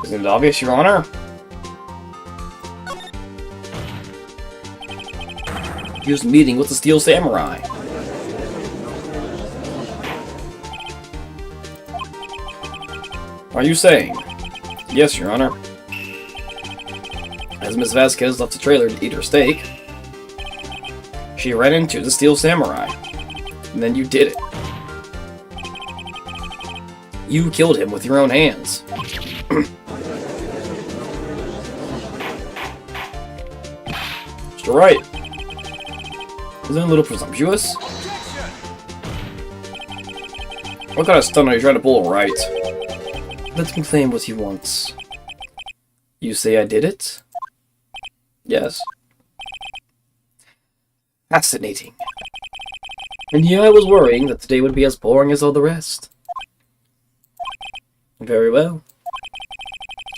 Isn't it obvious, Your Honor? She was meeting with the Steel Samurai. Are you saying? Yes, Your Honor. As Miss Vasquez left the trailer to eat her steak, she ran into the Steel Samurai. And then you did it. You killed him with your own hands. Mr. Wright. Isn't it a little presumptuous? What kind of stunt are you trying to pull, Wright? Let me claim what he wants. You say I did it? Yes. Fascinating. And here I was worrying that today would be as boring as all the rest. Very well.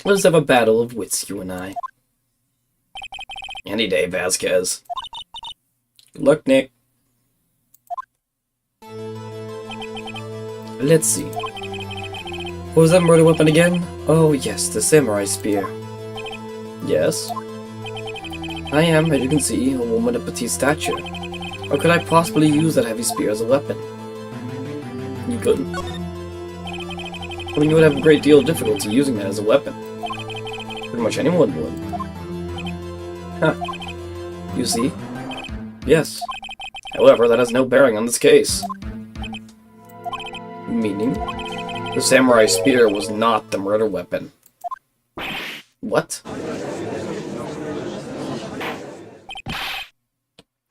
Let's have a battle of wits, you and I. Any day, Vasquez. Good luck, Nick. Let's see. What was that murder weapon again? Oh yes, the samurai spear. Yes? I am, as you can see, a woman of petite stature. How could I possibly use that heavy spear as a weapon? You couldn't. I mean, you would have a great deal of difficulty using that as a weapon. Pretty much anyone would. Huh. You see? Yes. However, that has no bearing on this case. Meaning? The samurai spear was not the murder weapon. What?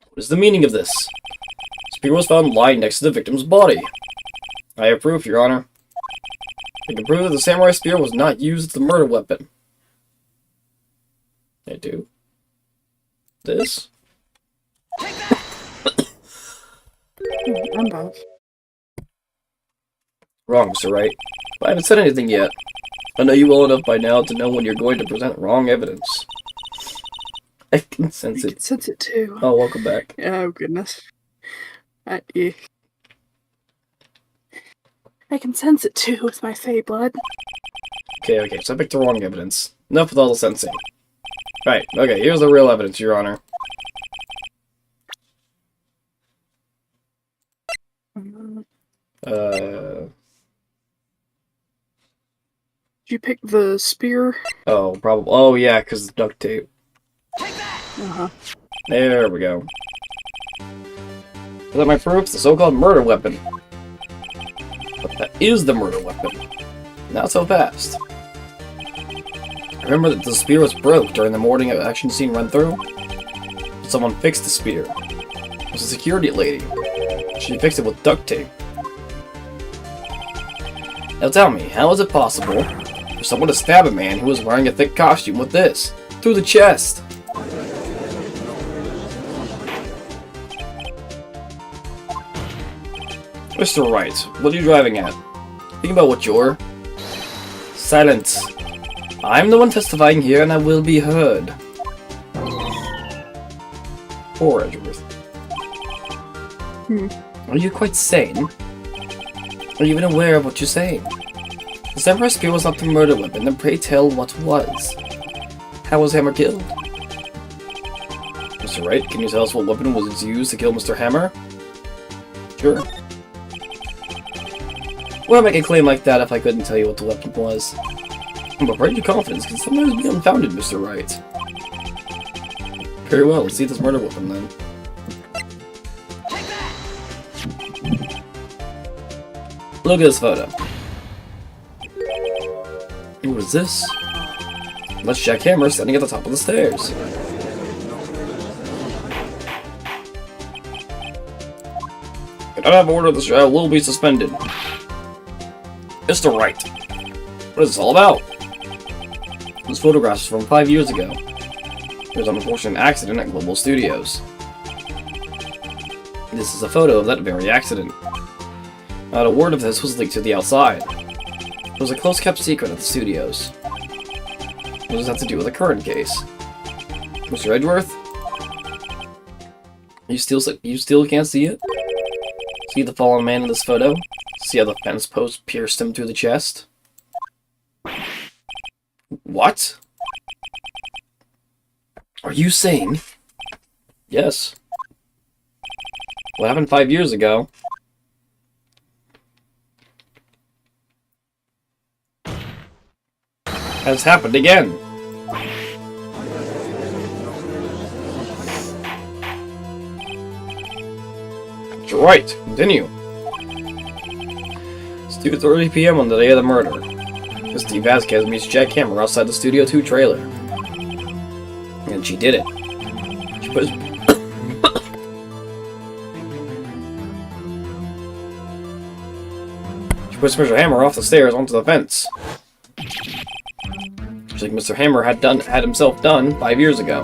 What is the meaning of this? The spear was found lying next to the victim's body. I have proof, Your Honor. I can prove that the samurai spear was not used as the murder weapon. I do. This? I'm back. Wrong, Mr. Wright. But I haven't said anything yet. I know you well enough by now to know when you're going to present wrong evidence. I can sense I it. can sense it too. Oh, welcome back. Oh, goodness. Yeah. I can sense it too with my Fey blood. Okay, so I picked the wrong evidence. Enough with all the sensing. Right, okay, here's the real evidence, Your Honor. Uh, Did you pick the spear? oh, probably. Oh, yeah, because the duct tape. Uh-huh. There we go. Is that my proof? The so-called murder weapon. But that is the murder weapon. Not so fast. I remember that the spear was broke during the morning action scene run-through. Someone fixed the spear. It was a security lady. She fixed it with duct tape. Now tell me, how is it possible for someone to stab a man who was wearing a thick costume with this? Through the chest! Mr. Wright, what are you driving at? Think about what you're... Silence. I'm the one testifying here and I will be heard. Poor Edgeworth. Are you quite sane? Are you even aware of what you're saying? The Samurai Spear was not the murder weapon, then pray tell what was. How was Hammer killed? Mr. Wright, can you tell us what weapon was used to kill Mr. Hammer? Sure. Why make a claim like that if I couldn't tell you what the weapon was? I'm afraid your confidence can sometimes be unfounded, Mr. Wright. Very well, let's see this murder weapon then. Look at this photo. What is this? That's Jack Hammer standing at the top of the stairs. If I have order, this trial will be suspended. Mr. Wright, what is this all about? This photograph is from 5 years ago. There was an unfortunate accident at Global Studios. This is a photo of that very accident. Not a word of this was leaked to the outside. It was a close-kept secret at the studios. What does that have to do with the current case? Mr. Edgeworth? You still can't see it? See the fallen man in this photo? See how the fence post pierced him through the chest? What? Are you saying? Yes. What happened 5 years ago? Has happened again. You're right. Continue. It's 2:30 p.m. on the day of the murder. Misty Vasquez meets Jack Hammer outside the Studio 2 trailer. And she did it. She put his... She pushed Mr. Hammer off the stairs onto the fence. Just like Mr. Hammer had himself done 5 years ago.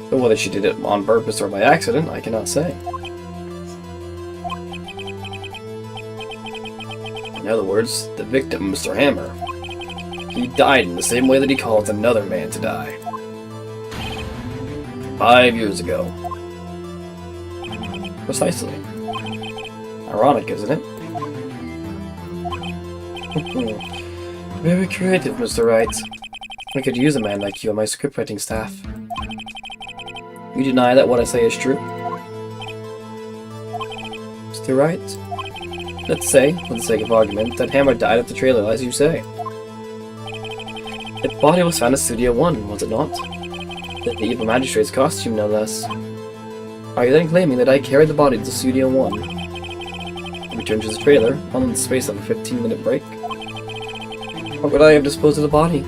But whether she did it on purpose or by accident, I cannot say. In other words, the victim, Mr. Hammer, he died in the same way that he caused another man to die. 5 years ago. Precisely. Ironic, isn't it? Very creative, Mr. Wright. I could use a man like you on my scriptwriting staff. You deny that what I say is true? Mr. Wright? Let's say, for the sake of argument, that Hammer died at the trailer, as you say. Its body was found at Studio 1, was it not? The evil magistrate's costume, no less. Are you then claiming that I carried the body to Studio 1? Returned to the trailer, on the space of a 15-minute break? Or would I have disposed of the body?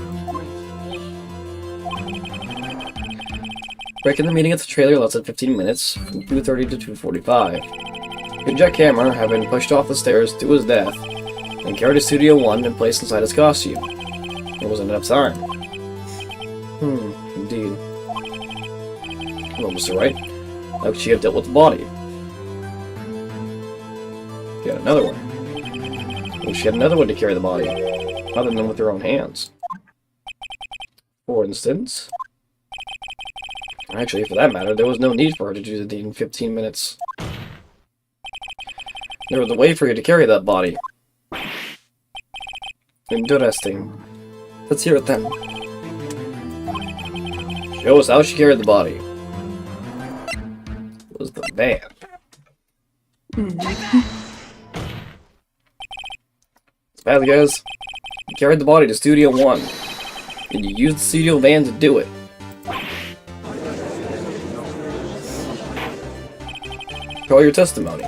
Breaking the meeting at the trailer lasted 15 minutes, from 2:30 to 2:45. Could Jack Hammer have been pushed off the stairs to his death, and carried to Studio 1 and placed inside his costume? There wasn't enough time. Indeed. Well, Mr. Wright, how could she have dealt with the body? She had another one. Well, she had another one to carry the body, other than with her own hands. For instance... Actually, for that matter, there was no need for her to do the deed in 15 minutes. There was a way for you to carry that body. Interesting. Let's hear it then. Show us how she carried the body. It was the van. Vasquez, you carried the body to Studio 1, and you used the studio van to do it. Call your testimony.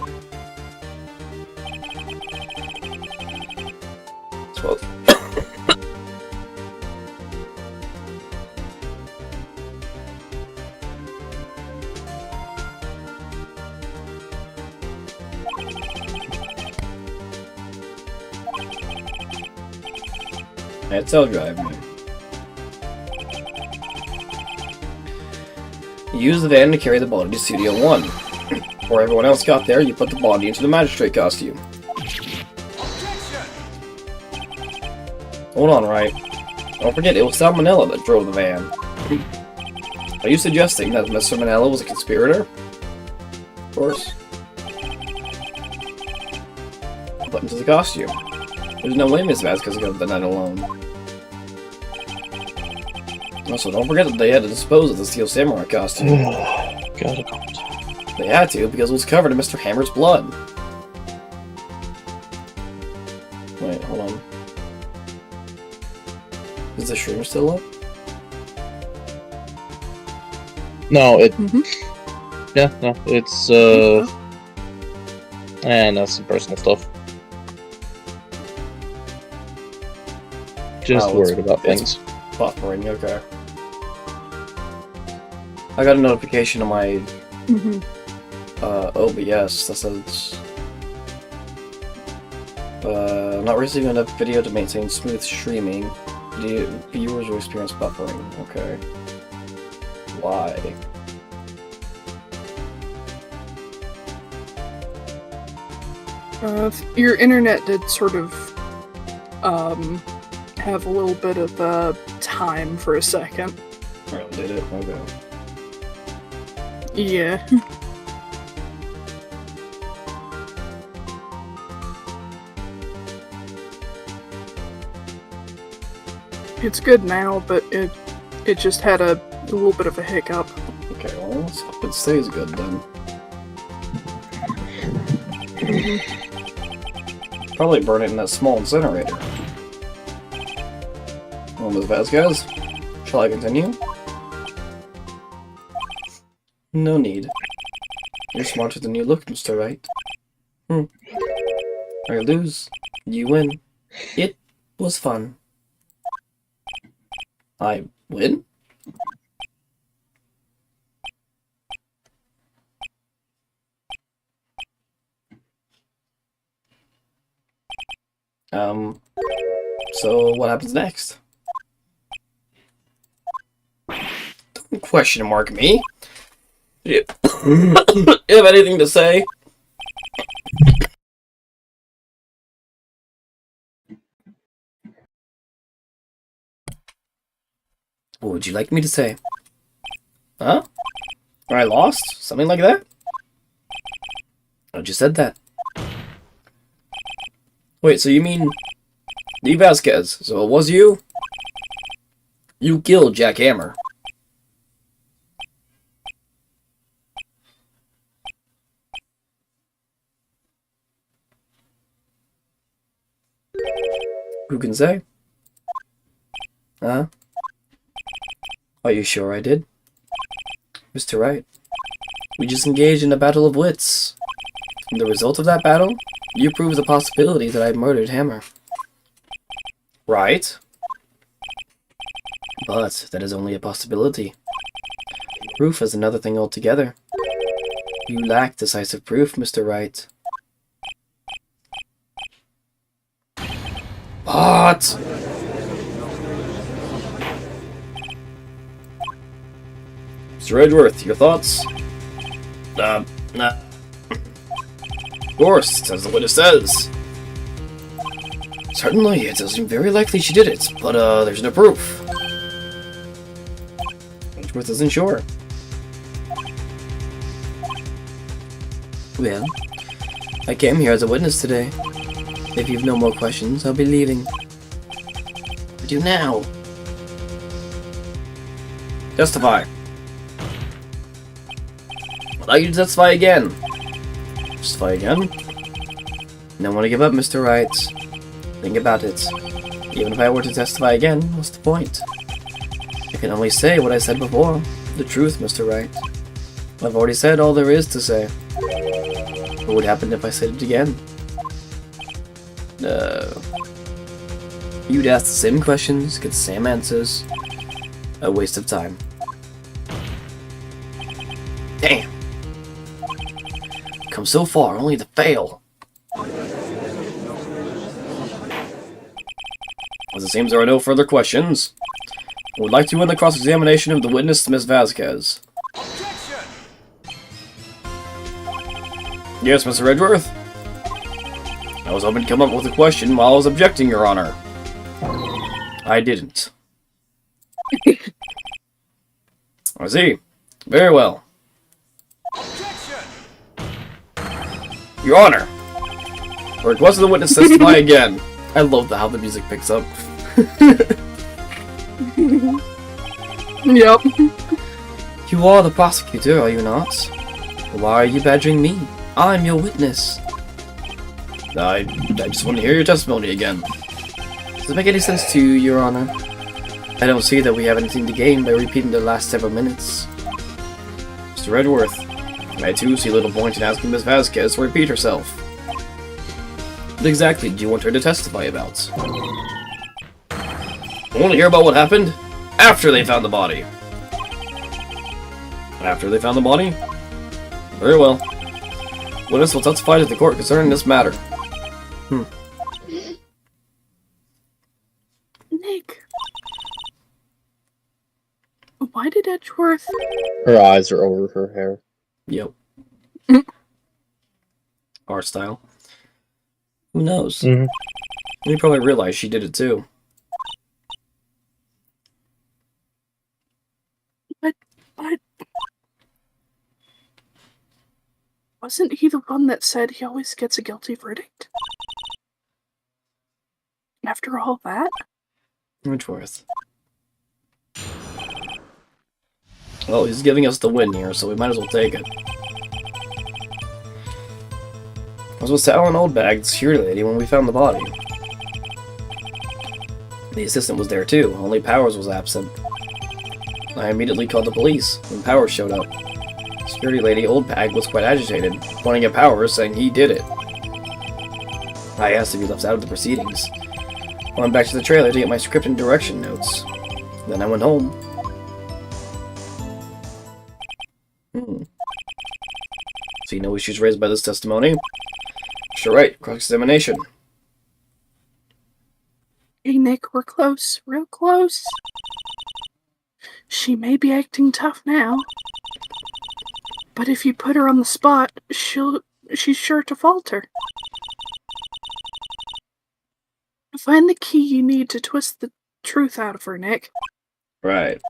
Well, it's self-drive, man. You use the van to carry the body to Studio 1. Before everyone else got there, you put the body into the magistrate costume. Hold on, Wright. Don't forget, it was Salmonella that drove the van. Are you suggesting that Mr. Manella was a conspirator? Of course. Put into the costume. There's no way Miss Vasquez could have done that alone. Also, don't forget that they had to dispose of the Steel Samurai costume. Got it. They had to, because it was covered in Mr. Hammer's blood. Wait, hold on. Is the stream still up? No, it. Mm-hmm. Yeah, no, it's and that's some personal stuff. Just Oh, worried about it's things. buffering, okay. I got a notification on my Mm-hmm. OBS that says not receiving enough video to maintain smooth streaming. The viewers will experience buffering. Okay. Why? Your internet did sort of have a little bit of time for a second. Oh, did it? Okay. Yeah. It's good now, but it just had a little bit of a hiccup. Okay, well, let's hope it stays good then. Probably burn it in that small incinerator. Well, Ms. Vasquez, shall I continue? No need. You're smarter than you look, Mr. Wright. I lose. You win. It was fun. I win? So what happens next? Don't question mark me. You have anything to say? What would you like me to say? Huh? I lost? Something like that? I just said that. Wait, so you mean Lee Vasquez? So it was you? You killed Jack Hammer. Who can say? Huh? Are you sure I did? Mr. Wright, we just engaged in a battle of wits. And the result of that battle, you proved the possibility that I murdered Hammer. Right? But that is only a possibility. Proof is another thing altogether. You lack decisive proof, Mr. Wright. What? Mr. Edgeworth, your thoughts? Nah. Of course, it says the witness says. Certainly, it does seem very likely she did it, but there's no proof. Edgeworth isn't sure. Well, I came here as a witness today. If you've no more questions, I'll be leaving. I do now. Testify. I'd like you to testify again. Testify again? Don't want to give up, Mr. Wright. Think about it. Even if I were to testify again, what's the point? I can only say what I said before. The truth, Mr. Wright. I've already said all there is to say. What would happen if I said it again? You'd ask the same questions, get the same answers. A waste of time. Damn! Come so far, only to fail! As it seems there are no further questions, I would like to end the cross-examination of the witness, Miss Vasquez. Objection! Yes, Mr. Edgeworth? I was hoping to come up with a question while I was objecting, Your Honor. I didn't. I see. Very well. Objection! Your Honor! I request the witness testify again. I love how the music picks up. Yep. You are the prosecutor, are you not? Why are you badgering me? I'm your witness. I just want to hear your testimony again. Does it make any sense to you, Your Honor? I don't see that we have anything to gain by repeating the last several minutes. Mr. Edgeworth, I too see little point in asking Miss Vasquez to repeat herself. What exactly do you want her to testify about? I want to hear about what happened after they found the body. After they found the body? Very well. Witness will testify to the court concerning this matter. Nick. Why did Edgeworth... Her eyes are over her hair. Yep. Our style. Who knows? Mm-hmm. You probably realized she did it too. But... Wasn't he the one that said he always gets a guilty verdict? After all that? Edgeworth. Well, he's giving us the win here, so we might as well take it. I was with Alan Oldbag, the security lady, when we found the body. The assistant was there too, only Powers was absent. I immediately called the police when Powers showed up. Security lady Oldbag was quite agitated, pointing at Powers, saying he did it. I asked if he left out of the proceedings. I went back to the trailer to get my script and direction notes. Then I went home. See no issues raised by this testimony? Mr. Wright, cross-examination. Hey Nick, we're close. Real close. She may be acting tough now. But if you put her on the spot, she's sure to falter. Find the key you need to twist the truth out of her, Nick. Right.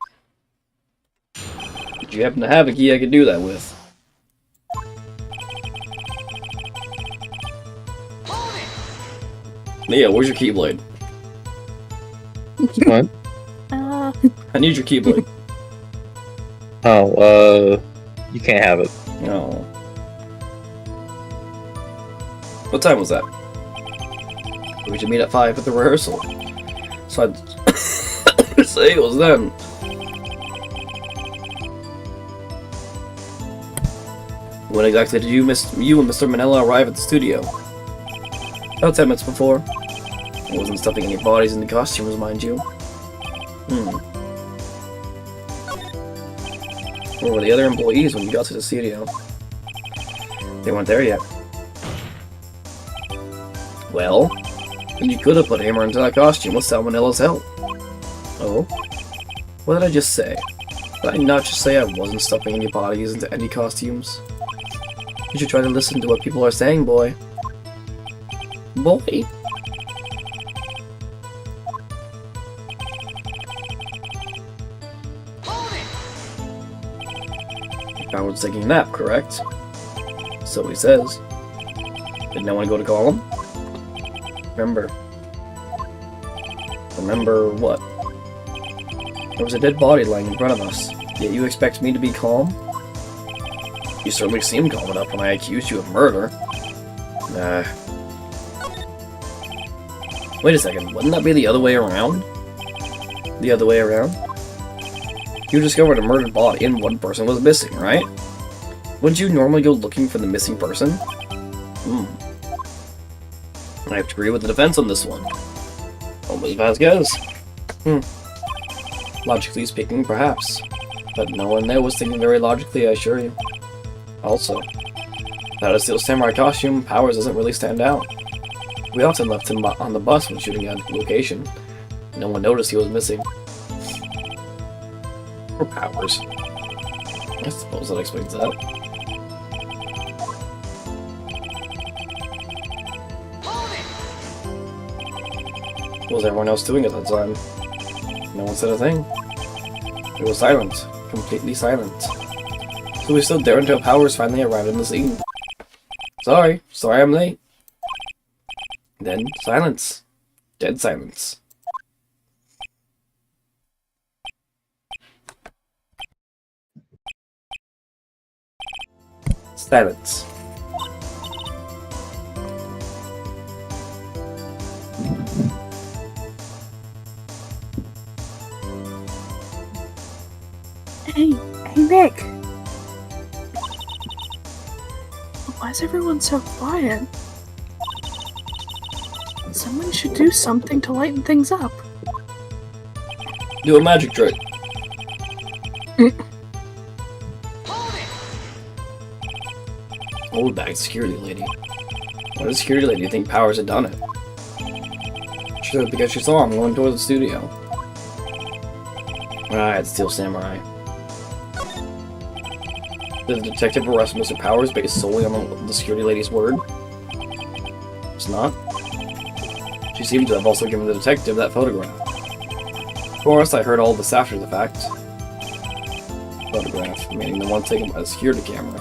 Did you happen to have a key I could do that with? Nia, where's your keyblade? What? I need your keyblade. Oh, you can't have it. No. What time was that? We should meet at 5 at the rehearsal. So I'd say it was then. When exactly did you and Mr. Manella arrive at the studio? About 10 minutes before. I wasn't stuffing any bodies into costumes, mind you. Where were the other employees when you got to the studio? They weren't there yet. Well, then you could have put Hammer into that costume with Salmonella's help. Oh? What did I just say? Did I not just say I wasn't stuffing any bodies into any costumes? You should try to listen to what people are saying, boy. Boy? Howard's taking a nap, correct? So he says. Did no one go to call him? Remember. Remember what? There was a dead body lying in front of us, yet you expect me to be calm? You certainly seemed calm enough when I accused you of murder. Nah. Wait a second, wouldn't that be the other way around? The other way around? You discovered a murdered body and one person was missing, right? Wouldn't you normally go looking for the missing person? I have to agree with the defense on this one. Oh, Ms. Vasquez. Logically speaking, perhaps. But no one there was thinking very logically, I assure you. Also, without a Steel Samurai costume, Powers doesn't really stand out. We often left him on the bus when shooting at location. No one noticed he was missing. Or Powers. I suppose that explains that. What was everyone else doing at that time? No one said a thing. It was silent. Completely silent. So we stood there until Powers finally arrived in the scene. Sorry I'm late. Then, silence. Dead silence. Silence. Hey, Nick. Why is everyone so quiet? Someone should do something to lighten things up. Do a magic trick. Hold back, security lady. Why does security lady think Powers had done it? Sure, because she saw him going towards the studio. Alright, Steel Samurai. Did the detective arrest Mr. Powers based solely on the security lady's word? It's not. She seemed to have also given the detective that photograph. Of course, I heard all this after the fact. Photograph, meaning the one taken by the security camera.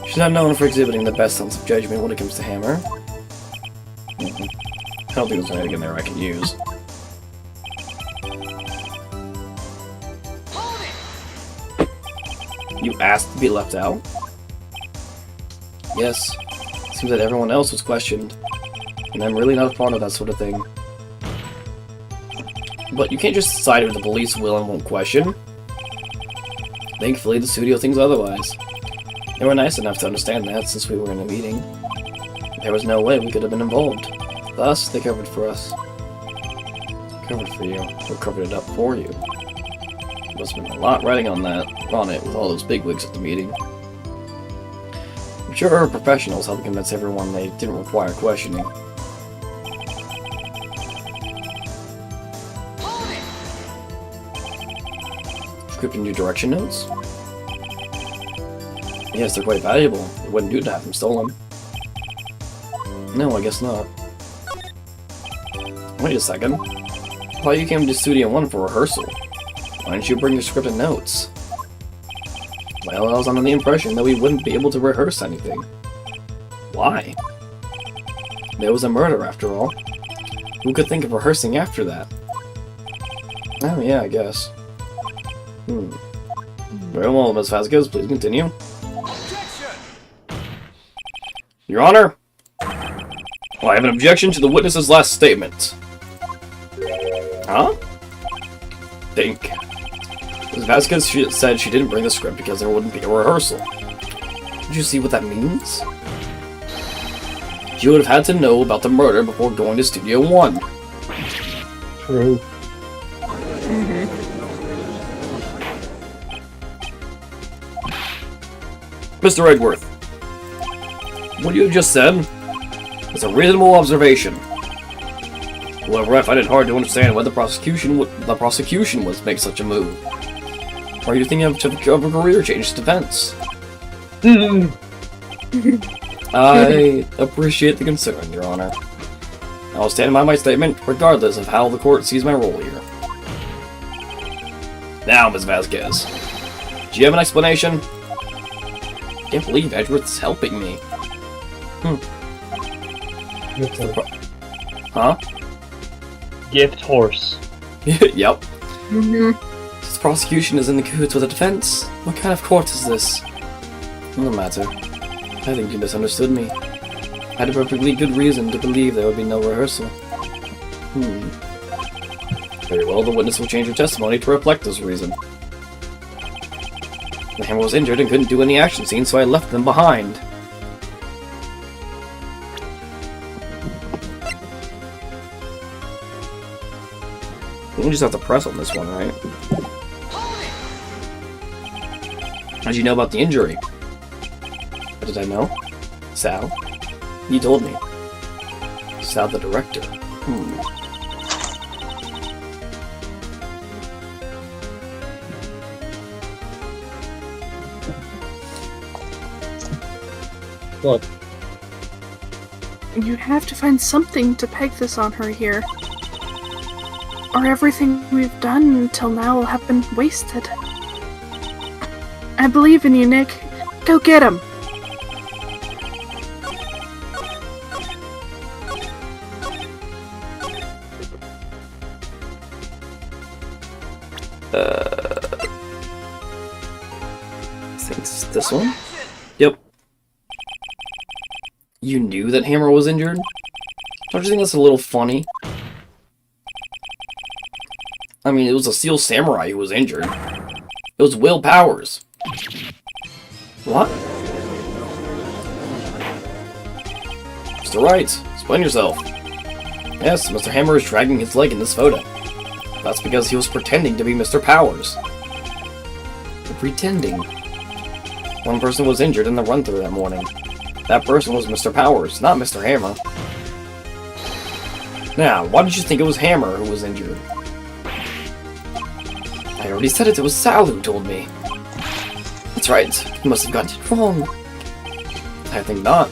She's not known for exhibiting the best sense of judgment when it comes to Hammer. I don't think there's anything in there I can use. You asked to be left out? Yes. Seems that everyone else was questioned. And I'm really not fond of that sort of thing. But you can't just decide who the police will and won't question. Thankfully, the studio thinks otherwise. They were nice enough to understand that since we were in a meeting. There was no way we could have been involved. Thus, they covered for us. Covered for you. Or covered it up for you. There must have been a lot writing on it with all those bigwigs at the meeting. I'm sure our professionals helped convince everyone they didn't require questioning. Scripting new direction notes? Yes, they're quite valuable. It wouldn't do to have them stolen. No, I guess not. Wait a second. I thought you came to Studio 1 for rehearsal. Why didn't you bring your scripted notes? Well, I was under the impression that we wouldn't be able to rehearse anything. Why? There was a murder, after all. Who could think of rehearsing after that? Oh, yeah, I guess. Very well, Ms. Vasquez, please continue. Objection! Your Honor, I have an objection to the witness's last statement. Huh? Think. Ms. Vasquez said she didn't bring the script because there wouldn't be a rehearsal. Did you see what that means? She would have had to know about the murder before going to Studio 1. True. Mr. Edgeworth, what you have just said is a reasonable observation. However, I find it hard to understand why the prosecution would make such a move. Are you thinking of a career change to defense? I appreciate the concern, Your Honor. I will stand by my statement, regardless of how the court sees my role here. Now, Ms. Vasquez, do you have an explanation? I can't believe Edgeworth's helping me. Huh? Gift horse. Yep. This prosecution is in the cahoots with the defense. What kind of court is this? No matter. I think you misunderstood me. I had a perfectly good reason to believe there would be no rehearsal. Very well, the witness will change her testimony to reflect this reason. The hammer was injured and couldn't do any action scenes, so I left them behind. We just have to press on this one, right? How did you know about the injury? What did I know? Sal? You told me. Sal the director. What? You have to find something to peg this on her here. Or everything we've done until now will have been wasted. I believe in you, Nick. Go get him! I think it's this one? Yep. You knew that Hammer was injured? Don't you think that's a little funny? I mean, it was a Steel Samurai who was injured. It was Will Powers. What? Mr. Wright, explain yourself. Yes, Mr. Hammer is dragging his leg in this photo. That's because he was pretending to be Mr. Powers. Pretending. One person was injured in the run-through that morning. That person was Mr. Powers, not Mr. Hammer. Now, why did you think it was Hammer who was injured? I already said it was Sal who told me. That's right, you must have gotten it wrong. I think not.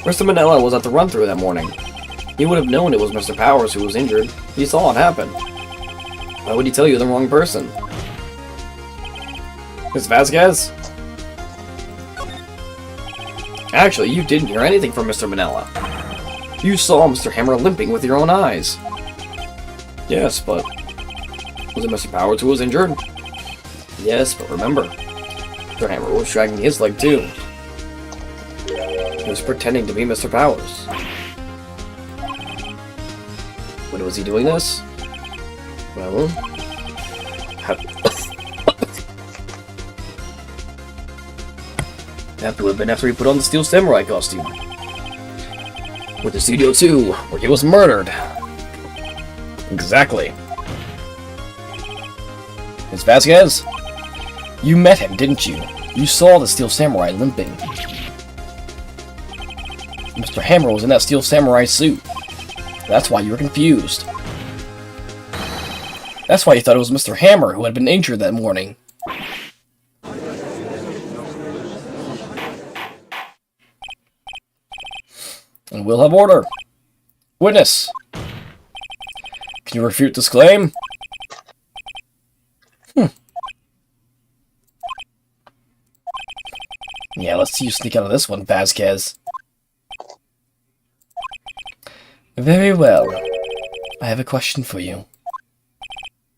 Mr. Manila was at the run-through that morning. He would have known it was Mr. Powers who was injured. He saw it happen. Why would he tell you the wrong person? Miss Vasquez? Actually, you didn't hear anything from Mr. Manila. You saw Mr. Hammer limping with your own eyes. Yes, but... was it Mr. Powers who was injured? Yes, but remember, Mr. Hammer was dragging his leg too. He was pretending to be Mr. Powers. When was he doing this? Well... Have to have been after he put on the Steel Samurai costume. With the Studio 2, where he was murdered. Exactly. Miss Vasquez? You met him, didn't you? You saw the Steel Samurai limping. Mr. Hammer was in that Steel Samurai suit. That's why you were confused. That's why you thought it was Mr. Hammer who had been injured that morning. And we'll have order. Witness! Can you refute this claim? Yeah, let's see you sneak out of this one, Vasquez. Very well. I have a question for you.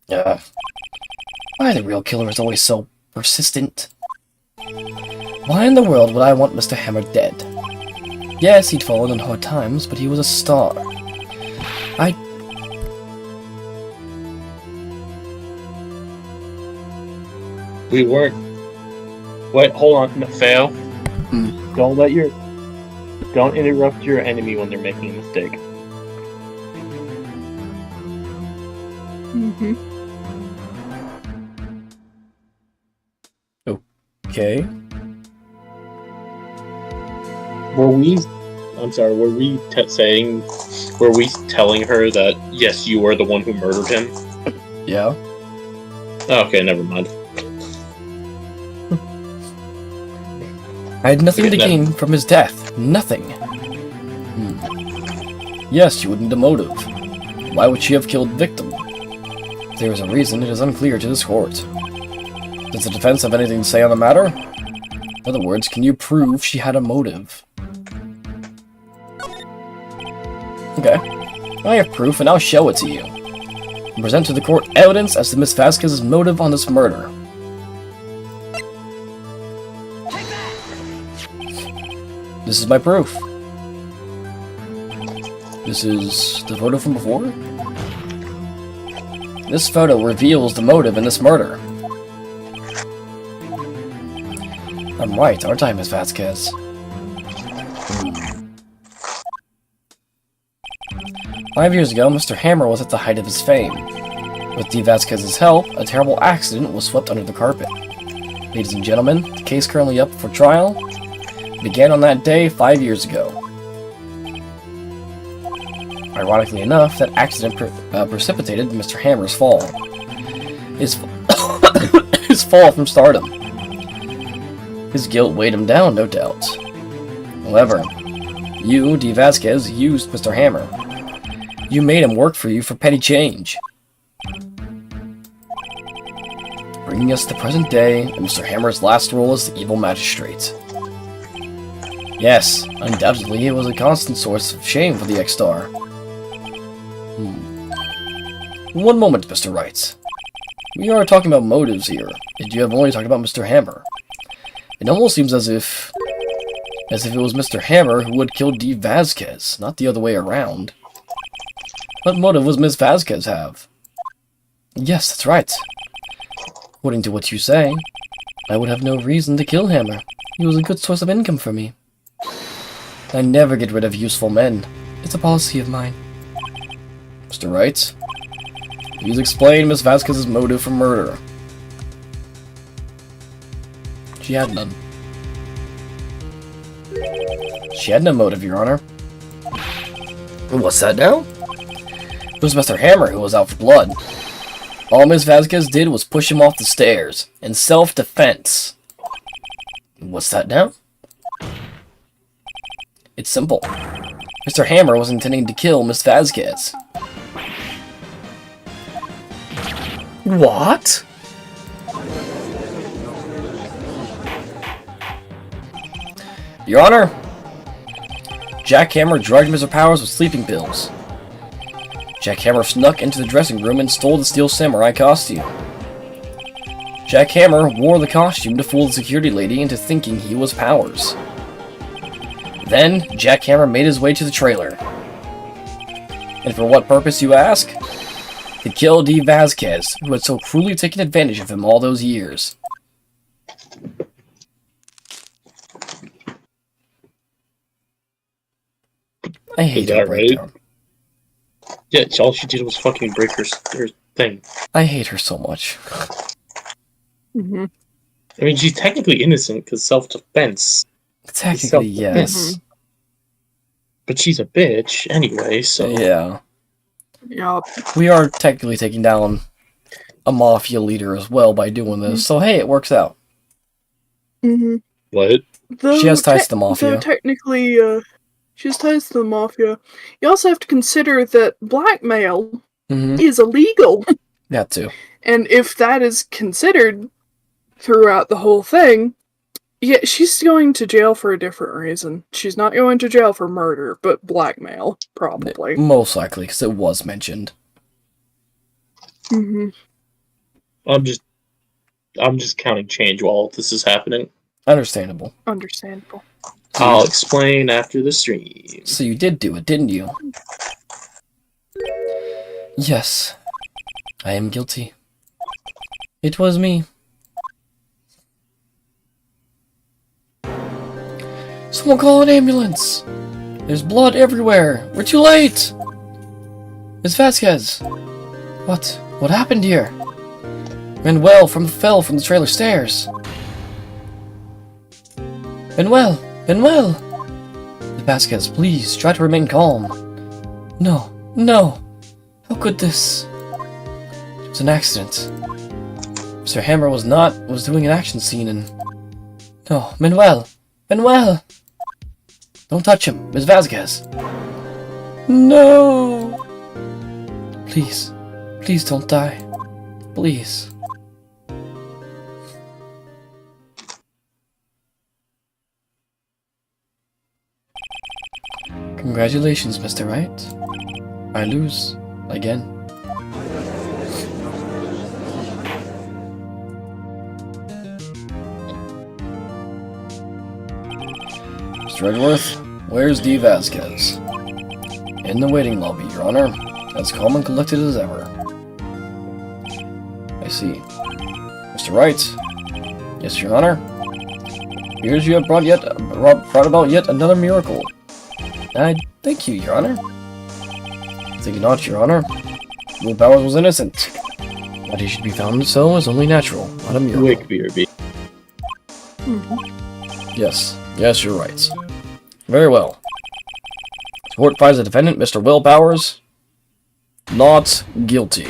Why are the real killers always so persistent? Why in the world would I want Mr. Hammer dead? Yes, he'd fallen in hard times, but he was a star. We weren't. Wait, hold on, Fail. Don't interrupt your enemy when they're making a mistake. Okay. Were we telling her that, yes, you are the one who murdered him? Yeah. Okay, never mind. I had nothing to gain from his death. Nothing. Yes, you would need a motive. Why would she have killed the victim? If there is a reason, it is unclear to this court. Does the defense have anything to say on the matter? In other words, can you prove she had a motive? Okay. I have proof, and I'll show it to you. And present to the court evidence as to Miss Vasquez's motive on this murder. This is my proof. This is the photo from before? This photo reveals the motive in this murder. I'm right, aren't I, Miss Vasquez? 5 years ago, Mr. Hammer was at the height of his fame. With D. Vasquez's help, a terrible accident was swept under the carpet. Ladies and gentlemen, the case currently up for trial began on that day 5 years ago. Ironically enough, that accident precipitated Mr. Hammer's fall. His, his fall from stardom. His guilt weighed him down, no doubt. However, you, D. Vasquez, used Mr. Hammer. You made him work for you for petty change. Bringing us to the present day, and Mr. Hammer's last role as the evil magistrate. Yes, undoubtedly it was a constant source of shame for the ex-star. One moment, Mr. Wright. We are talking about motives here, and you have only talked about Mr. Hammer. It almost seems as if it was Mr. Hammer who would kill D. Vasquez, not the other way around. What motive was Miss Vasquez have? Yes, that's right. According to what you say, I would have no reason to kill Hammer. He was a good source of income for me. I never get rid of useful men. It's a policy of mine. Mr. Wright, please explain Miss Vasquez's motive for murder. She had none. She had no motive, Your Honor. What's that now? It was Mr. Hammer who was out for blood. All Miss Vasquez did was push him off the stairs, in self-defense. What's that now? It's simple. Mr. Hammer was intending to kill Miss Vasquez. What? Your Honor, Jack Hammer drugged Mr. Powers with sleeping pills. Jack Hammer snuck into the dressing room and stole the Steel Samurai costume. Jack Hammer wore the costume to fool the security lady into thinking he was Powers. Then, Jack Hammer made his way to the trailer. And for what purpose, you ask? To kill D. Vasquez, who had so cruelly taken advantage of him all those years. I hate her breakdown. Yeah, all she did was fucking break her thing. I hate her so much. Mm-hmm. I mean, she's technically innocent because self-defense. Technically, yes. But she's a bitch anyway, so... Yeah. Yup. We are technically taking down a mafia leader as well by doing this, so hey, it works out. Mm-hmm. What? She has ties to the mafia. Though technically, she has ties to the mafia. You also have to consider that blackmail is illegal. That too. And if that is considered throughout the whole thing, yeah, she's going to jail for a different reason. She's not going to jail for murder, but blackmail, probably. Most likely, because it was mentioned. Mm-hmm. I'm just counting change while this is happening. Understandable. Understandable. I'll explain after the stream. So you did do it, didn't you? Yes. I am guilty. It was me. Someone call an ambulance! There's blood everywhere! We're too late! Miss Vasquez! What happened here? Manuel fell from the trailer stairs. Manuel! Miss Vasquez, please, try to remain calm. No! How could this? It was an accident. Mr. Hammer was doing an action scene and... No, Manuel! Don't touch him, Miss Vasquez! No! Please don't die. Please. Congratulations, Mr. Wright. I lose. Again. Mr. Edgeworth, where's D. Vasquez? In the waiting lobby, Your Honor. As calm and collected as ever. I see. Mr. Wright. Yes, Your Honor. Here's you have brought about yet another miracle. I thank you, Your Honor. Think not, Your Honor. Will Bowers was innocent. That he should be found so is only natural, not a miracle. Quick, BRB. Yes, you're right. Very well. The court finds the defendant, Mr. Will Bowers, not guilty.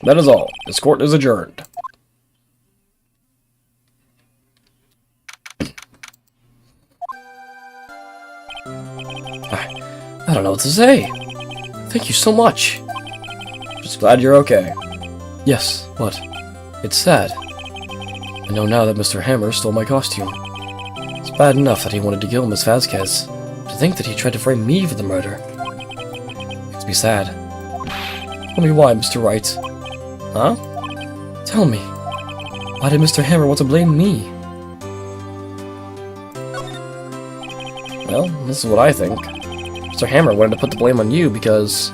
That is all. This court is adjourned. I don't know what to say. Thank you so much. Just glad you're okay. Yes, what? It's sad. I know now that Mr. Hammer stole my costume. It's bad enough that he wanted to kill Miss Vasquez. To think that he tried to frame me for the murder. Makes me sad. Tell me why, Mr. Wright. Huh? Tell me. Why did Mr. Hammer want to blame me? Well, this is what I think. Mr. Hammer wanted to put the blame on you because...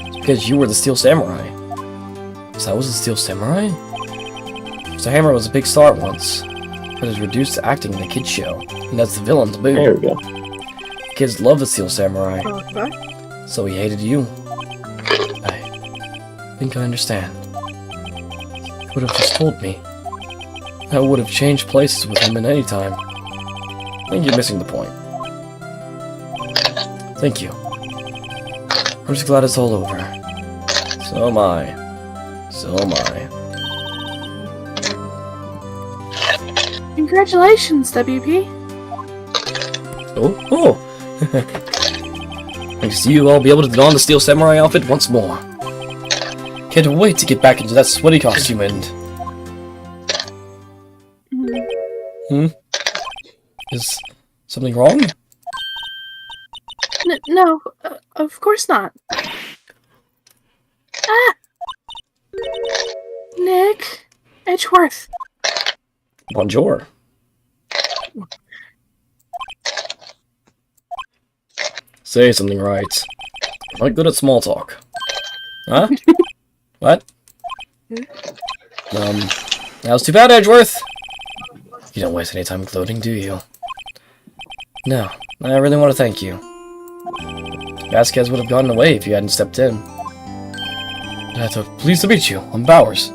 It's because you were the Steel Samurai. So I was the Steel Samurai? Mr. Hammer was a big star once, but was reduced to acting in a kid's show, and that's the villain to boot. There we go. Kids love the Steel Samurai, Okay. so he hated you. I think I understand. He would have just told me. I would have changed places with him in any time. I think you're missing the point. Thank you. I'm just glad it's all over. So am I. So am I. Congratulations, WP. Oh! Thanks to you, I'll be able to don the Steel Samurai outfit once more. Can't wait to get back into that sweaty costume and... Is something wrong? No, of course not. Ah! Nick! Edgeworth! Bonjour. Say something right. I'm not good at small talk. Huh? What? That was too bad, Edgeworth! You don't waste any time gloating, do you? No, I really want to thank you. Vasquez would have gotten away if you hadn't stepped in. Pleased to meet you. I'm Bowers.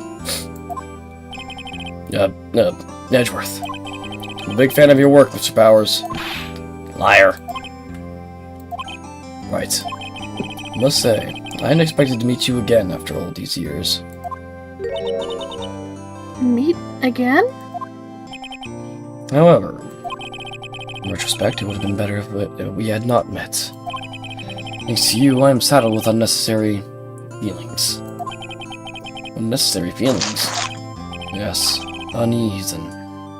Edgeworth. I'm a big fan of your work, Mr. Bowers. Liar. Right. I must say, I hadn't expected to meet you again after all these years. Meet again? However, in retrospect, it would have been better if we had not met. Thanks to you, I am saddled with unnecessary feelings. Unnecessary feelings? Yes, unease and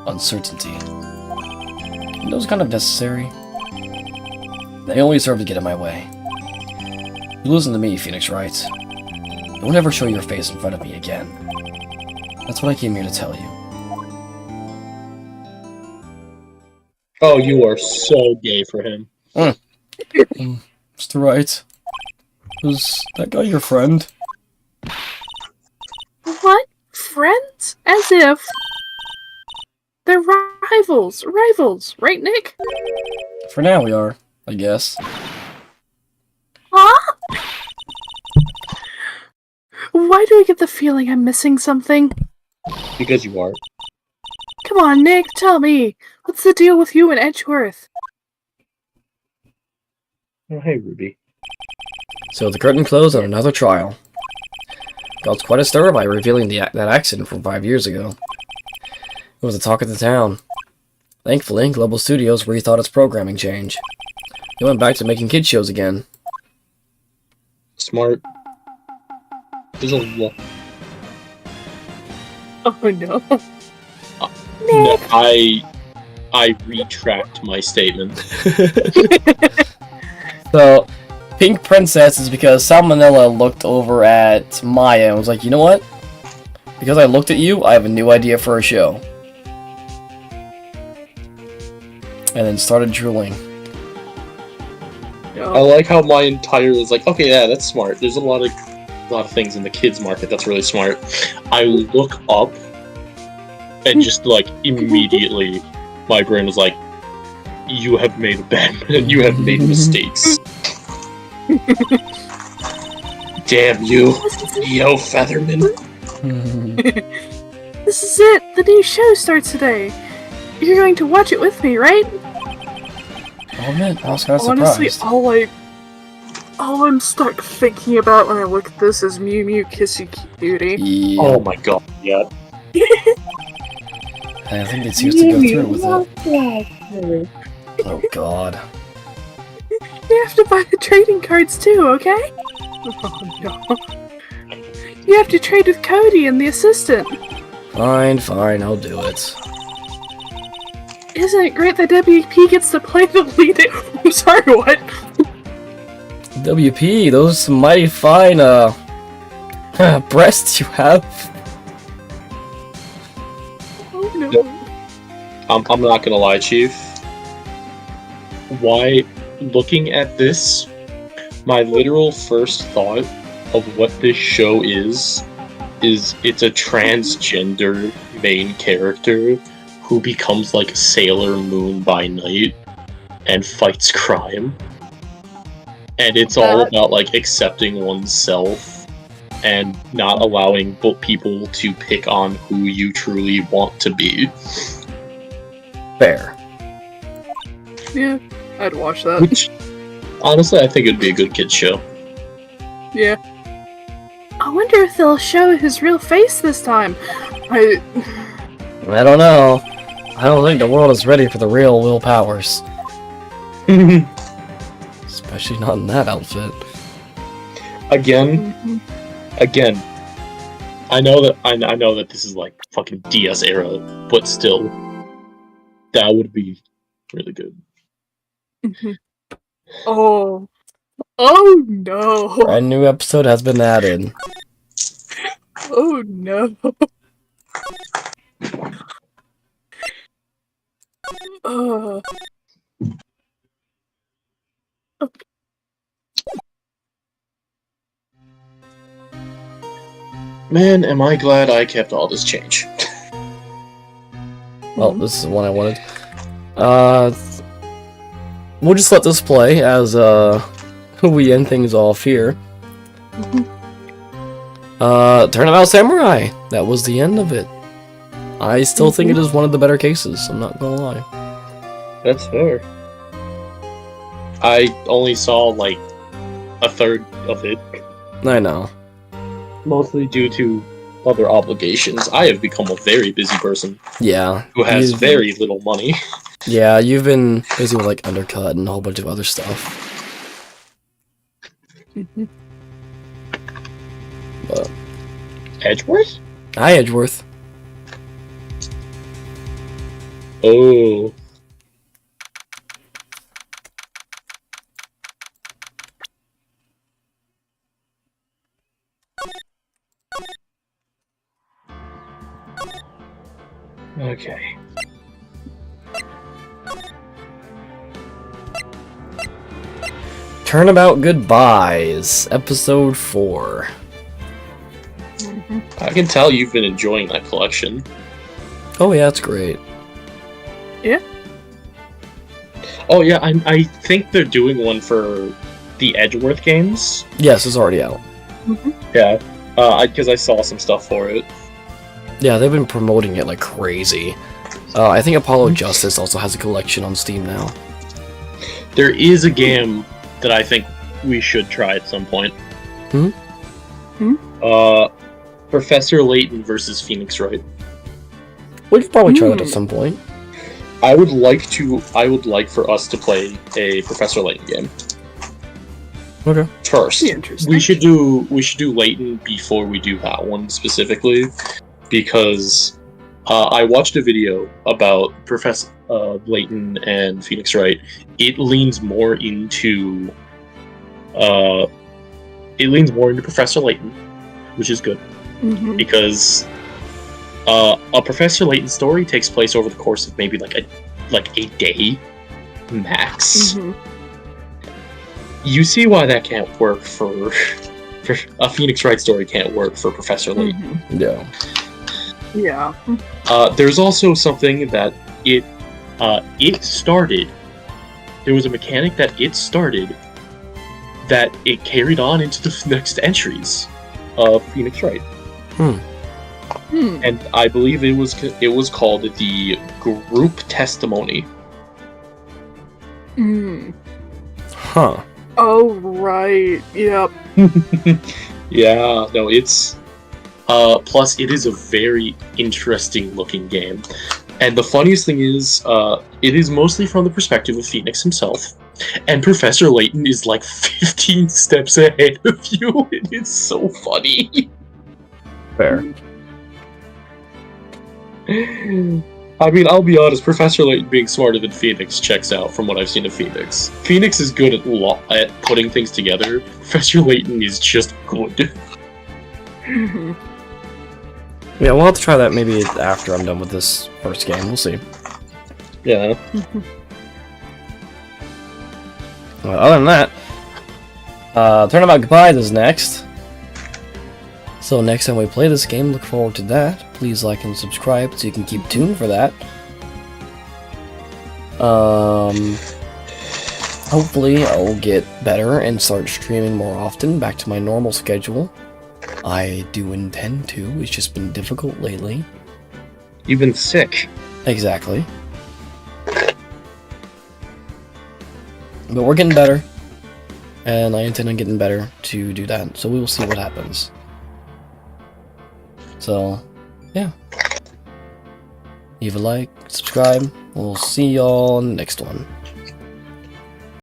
uncertainty. And those kind of necessary. They only serve to get in my way. You listen to me, Phoenix Wright. Don't ever show your face in front of me again. That's what I came here to tell you. Oh, you are so gay for him. Mr. Wright, was that guy your friend? What? Friends? As if... They're rivals! Rivals! Right, Nick? For now we are, I guess. Huh? Why do I get the feeling I'm missing something? Because you are. Come on, Nick, tell me. What's the deal with you and Edgeworth? Oh, hey, Ruby. So the curtain closed on another trial. Caused quite a stir by revealing that accident from 5 years ago. It was the talk of the town. Thankfully, Global Studios rethought its programming change. They went back to making kids shows again. Smart. There's a lot. Oh no. No, I retract my statement. So, Pink Princess is because Salmonella looked over at Maya and was like, you know what? Because I looked at you, I have a new idea for a show. And then started drooling. I like how my entire is like, okay, yeah, that's smart. There's a lot of things in the kids market that's really smart. I look up and just like immediately my brain was like, you have made you have made mistakes. Damn you, yo Featherman. This is it! The new show starts today! You're going to watch it with me, right? Oh man, I was kind of Honestly, surprised. all I'm stuck thinking about when I look at this is Mew Mew Kissy Cutie. Yeah. Oh my god, yeah. I think it's used to go through with it. Oh god. You have to buy the trading cards too, okay? Oh no. You have to trade with Cody and the assistant. Fine, I'll do it. Isn't it great that WP gets to play the lead? I'm sorry, what? WP, those some mighty fine, breasts you have. Oh no. I'm not gonna lie, Chief. Why, looking at this, my literal first thought of what this show is it's a transgender main character who becomes like Sailor Moon by night and fights crime. And it's all about like accepting oneself and not allowing people to pick on who you truly want to be. Fair. Yeah, I'd watch that. Which, honestly, I think it'd be a good kid's show. Yeah. I wonder if they'll show his real face this time. I don't know. I don't think the world is ready for the real Will Powers. Especially not in that outfit. Again, I know that this is like fucking DS era, but still, that would be really good. Oh no! Brand new episode has been added. Oh no! Man, am I glad I kept all this change. Well, this is the one I wanted. We'll just let this play as we end things off here. Turnabout Samurai. That was the end of it. I still think it is one of the better cases. I'm not gonna lie. That's fair. I only saw like a third of it, I know. mostly due to other obligations. I have become a very busy person Yeah. who has you've- very little money. Yeah, you've been busy with like Undercut and a whole bunch of other stuff. But Edgeworth? hi, Edgeworth. Oh. Okay. Turnabout Goodbyes, episode 4. I can tell you've been enjoying that collection. Oh yeah, it's great. Oh yeah, I think they're doing one for the Edgeworth games. Yes, it's already out. Yeah, because I saw some stuff for it. Yeah, they've been promoting it like crazy. I think Apollo Justice also has a collection on Steam now. There is a game that I think we should try at some point. Professor Layton versus Phoenix Wright. We could probably try that at some point. I would like for us to play a Professor Layton game. Okay. First, Be interesting. we should do Layton before we do that one specifically, because I watched a video about Professor Layton and Phoenix Wright. It leans more into It leans more into Professor Layton, which is good Mhm. because a Professor Layton story takes place over the course of maybe like a day max. Mhm. You see why that can't work for a Phoenix Wright story can't work for Professor Layton. Mhm. Yeah. Yeah. There's also something that it started. There was a mechanic that it started that it carried on into the next entries of Phoenix Wright, Hmm. and I believe it was called the group testimony. Mm. Huh. Oh right. Yep. Yeah, no, it's plus it is a very interesting looking game. And the funniest thing is, it is mostly from the perspective of Phoenix himself. And Professor Layton is like 15 steps ahead of you. It is so funny. Fair. I mean, I'll be honest, Professor Layton being smarter than Phoenix checks out from what I've seen of Phoenix. Phoenix is good at putting things together. Professor Layton is just good. Mhm. Yeah, we'll have to try that maybe after I'm done with this first game. We'll see. Yeah. Well, other than that, Turnabout Goodbyes is next. So next time we play this game, look forward to that. Please like and subscribe so you can keep tuned for that. Hopefully I'll get better and start streaming more often, back to my normal schedule. I do intend to, it's just been difficult lately. You've been sick. Exactly. But we're getting better, and I intend on getting better to do that, so we will see what happens. So, yeah. Leave a like, subscribe, we'll see y'all in the next one.